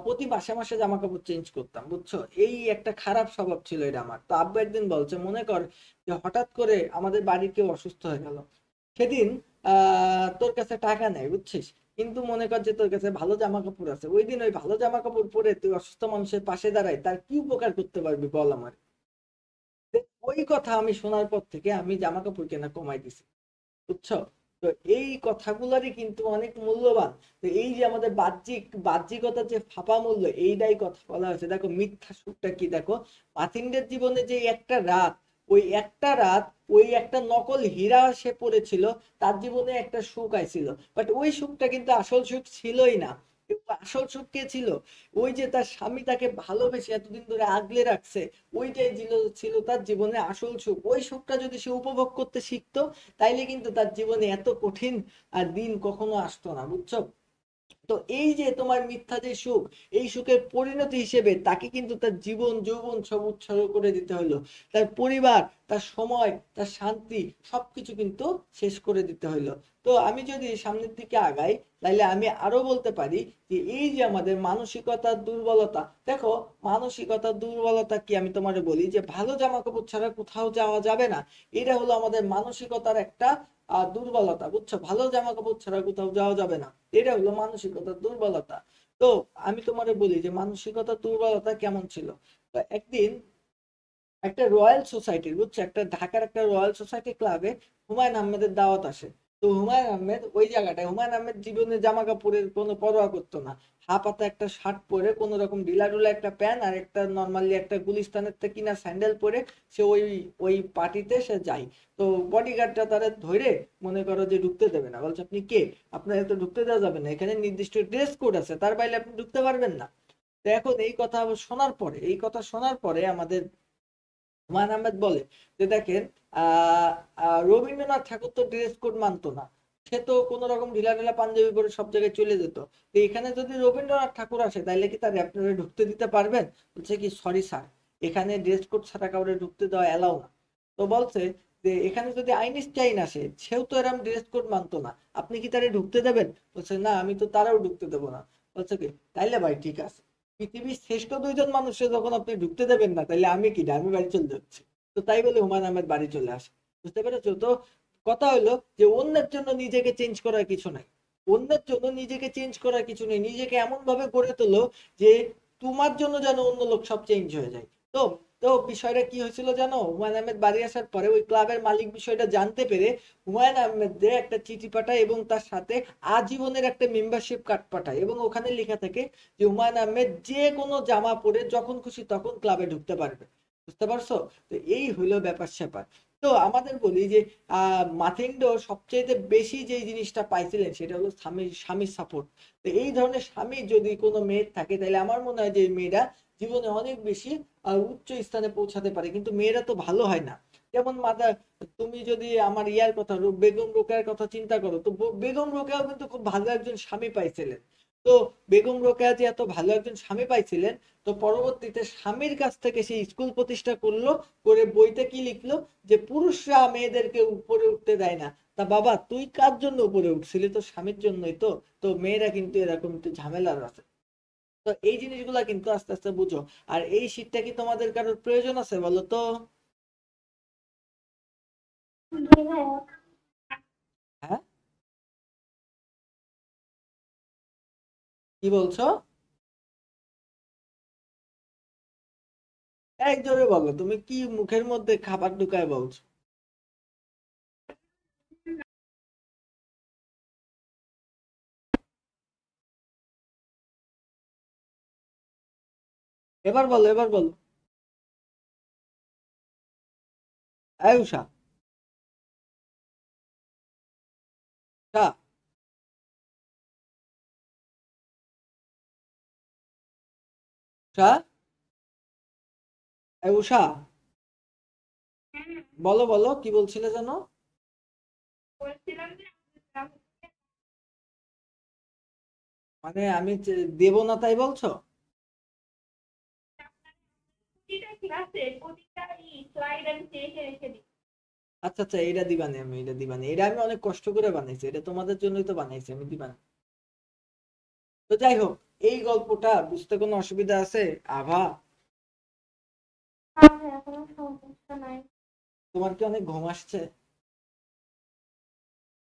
প্রতি মাসে মাসে জামা কাপড় চেঞ্জ করতাম, বুঝছো? এই একটা খারাপ স্বভাব ছিল এটা আমার। তো আব্বু একদিন বলছে, মনে কর যে হঠাৎ করে আমাদের বাড়ির কেউ অসুস্থ হয়ে গেল সেদিন, তোর কাছে টাকা নেই, বুঝছিস? কিন্তু মনে কর যে তোর কাছে ভালো জামা কাপড় আছে, ওই দিন ওই ভালো জামা কাপড় পরে তুই অসুস্থ মানুষের পাশে দাঁড়ায়, তার কি উপকার করতে পারবি বল আমার? ওই কথা আমি শোনার পর থেকে আমি জামা কাপড় কেনা কমাই দিছি, বুঝছো? তো এই কথাগুলোরই কিন্তু অনেক মূল্যবান। তো এই যে আমাদের বাহ্যিকতার যে ফাঁপা মূল্য, এইটাই কথা বলা হয়েছে। দেখো মিথ্যা সুখটা কি, দেখো মাথিনদের জীবনে যে একটা রাত, ওই একটা রাত, ওই একটা নকল হীরা সে পড়েছিল, তার জীবনে একটা সুখ আইছিল। বাট ওই সুখটা কিন্তু আসল সুখ ছিলই না। আসল সুখ কে ছিল? ওই যে তার স্বামী তাকে ভালোবেসে এতদিন ধরে আগলে রাখছে, ওইটাই ছিল ছিল তার জীবনে আসল সুখ। ওই সুখটা যদি সে উপভোগ করতে শিখতো, তাইলে কিন্তু তার জীবনে এত কঠিন দিন কখনো আসতো না, বুঝছো? তো এই যে তোমার মিথ্যা যে সুখ, এই সুখের পরিণতি হিসেবে তাকে কিন্তু তার জীবন যৌবন সব উৎসর্গ করে দিতে হলো। তার পরিবার, তার সময়, তার শান্তি, সবকিছু কিন্তু শেষ করে দিতে হলো। তো আমি যদি সামনের দিকে আগাই, তাহলে আমি আরো বলতে পারি যে এই যে আমাদের মানসিকতার দুর্বলতা, দেখো মানসিকতার দুর্বলতা কি আমি তোমারে বলি যে ভালো জামা কাপড় ছাড়া কোথাও যাওয়া যাবে না। এটা হলো আমাদের মানসিকতার একটা দুর্বলতা, বুঝছো? ভালো জামা কাপড় ছাড়া কোথাও যাওয়া যাবে না, এটা হলো মানসিকতার দুর্বলতা। তো আমি তোমারে বলি যে মানসিকতার দুর্বলতা কেমন ছিল। তো একদিন একটা রয়্যাল সোসাইটির, বুঝছো, একটা ঢাকার একটা রয়্যাল সোসাইটি ক্লাবে হুমায়ুন আহমেদের দাওয়াত আসে। তো হুমায়ুন আহমেদ ওই জায়গাটায়, হুমায়ুন আহমেদ জীবনে জামা কাপড়ের কোনো পরোয়া করতো না। হাফ হাতা একটা শার্ট পরে, কোনো রকম ঢিলা ঢুলা একটা প্যান্ট আর একটা নর্মালি একটা গুলিস্তানের থেকে কিনা স্যান্ডেল পরে সে ওই ওই পার্টিতে সে যায়। তো বডিগার্ডটা তারা ধরে মনে করো যে ঢুকতে দেবে না, বলছে আপনি কে? আপনার তো ঢুকতে দেওয়া যাবে না, এখানে নির্দিষ্ট ড্রেস কোড আছে, তার বাইরে আপনি ঢুকতে পারবেন না। তো এখন এই কথা শোনার পরে, এই কথা শোনার পরে আমাদের হুমায়ুন আহমেদ বলে যে দেখেন, আহ রবীন্দ্রনাথ ঠাকুর তো ড্রেস কোড মানতো না, সে তো কোনো রকম ঢিলা ঢিলা পাঞ্জাবি পরে সব জায়গায় চলে যেত। তো এখানে যদি রবীন্দ্রনাথ ঠাকুর আসে, তাইলে কি তার আপনারা ঢুকতে দিতে পারবেন? বলছে কি, সরি স্যার, এখানে ড্রেস কোড ছাড়া কাউরে ঢুকতে দেওয়া এলাও না। তো বলছে যে এখানে যদি আইনস্টাইন আসে, সেও তো এরকম ড্রেস কোড মানতো না, আপনি কি তারে ঢুকতে দেবেন? বলছে না, আমি তো তারাও ঢুকতে দেবো না। বলছে কি, তাইলে ভাই ঠিক আছে, পৃথিবীর শ্রেষ্ঠ দুইজন মানুষকে যখন আপনি ঢুকতে দেবেন না, তাহলে আমি কি, আমি বাড়ি চলে যাচ্ছি। তো তাই বলে হুমায়ুন আহমেদ বাড়ি চলে আসে। বুঝতে পেরেছো? তো কথা হলো যে অন্যের জন্য নিজেকে চেঞ্জ করার কিছু নাই। অন্যের জন্য নিজেকে চেঞ্জ করার কিছু নেই, নিজেকে এমন ভাবে গড়ে তোলো যে তোমার জন্য যেন অন্য লোক সব চেঞ্জ হয়ে যায়। তো তো বিষয়টা কি হয়েছিল জানো? হুমায়ুন আহমেদ বাড়ি আসার পরে ওই ক্লাবের মালিক বিষয়টা জানতে পেরে হুমায়ুন আহমেদদের একটা চিঠি পাঠায় এবং তার সাথে আজীবনের একটা মেম্বারশিপ কার্ড পাঠায়, এবং ওখানে লেখা থাকে যে হুমায়ুন আহমেদ যে কোনো জামা পরে যখন খুশি তখন ক্লাবে ঢুকতে পারবে। বুঝতে পারছো? তো এই হইলো ব্যাপার স্যাপার। তো আমাদের বলি যে মাথিন্ডো সবচেয়ে বেশি যে জিনিসটা পাইছিলেন সেটা হলো স্বামীর সাপোর্ট। তো এই ধরনের স্বামী যদি কোনো মেয়ের থাকে, তাহলে আমার মনে হয় যে মেয়েরা জীবনে অনেক বেশি উচ্চ স্থানে পৌঁছাতে পারে। কিন্তু মেয়েরা তো ভালো হয় না। যেমন তুমি যদি আমার ইয়ার কথা, বেগম রোকেয়ার কথা চিন্তা করো, তো বেগম রোকেয়াও কিন্তু খুব ভালো একজন স্বামী পাইছিলেন। তো বেগম রোকেয়া যে এত ভালো একজন স্বামী পাইছিলেন, তো পরবর্তীতে স্বামীর কাছ থেকে সেই স্কুল প্রতিষ্ঠা করলো, করে বইতে কি লিখলো যে পুরুষরা মেয়েদেরকে উপরে উঠতে দেয় না। তা বাবা, তুই কার জন্য উপরে উঠছিলি? তো স্বামীর জন্যই তো। তো মেয়েরা কিন্তু এরকম একটু ঝামেলার আছে। তো এই জিনিসগুলা কিন্তু আস্তে আস্তে বুঝো। আর এই শীতটা কি তোমাদের কারোর প্রয়োজন আছে বলো তো? জি ভাইয়া। হ্যাঁ, কি বলছো? এক জোরে বলো, তুমি কি মুখের মধ্যে খাবার ঢুকায় বলছো? এবার বলো, এবার বলো। আয়ুষা, তা তা আয়ুষা, হুম, বলো বলো, কি বলছিলে জানো? বলছিলাম যে মানে আমি দেব না তাই বলছো? প্রতিটা ক্লাসে প্রতিটা স্লাইড আমি চেয়ে রেখে দিই। আচ্ছা আচ্ছা, এটা দিবানি, আমি এটা দিবানি, এটা আমি অনেক কষ্ট করে বানাইছি, এটা তোমাদের জন্যই তো বানাইছি, আমি দিবানি। তো যাই হোক, এই গল্পটা বুঝতে কোনো অসুবিধা আছে আভা? হ্যাঁ হ্যাঁ, কোনো সমস্যা নাই। তোমার কি অনেক ঘুম আসছে?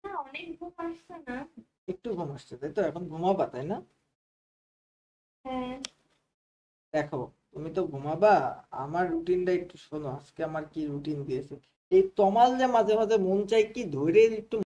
না, অনেক ঘুম আসছে না। একটু ঘুম আসছে তাই তো? এখন ঘুমাবা তাই না? হ্যাঁ। দেখো, তুমি তো ঘুমাবা, আমার রুটিনটা একটু শোনো, আজকে আমার কি রুটিন দিয়েছে। এই তমাল যে মাঝে মাঝে মন চাই কি ধরে একটু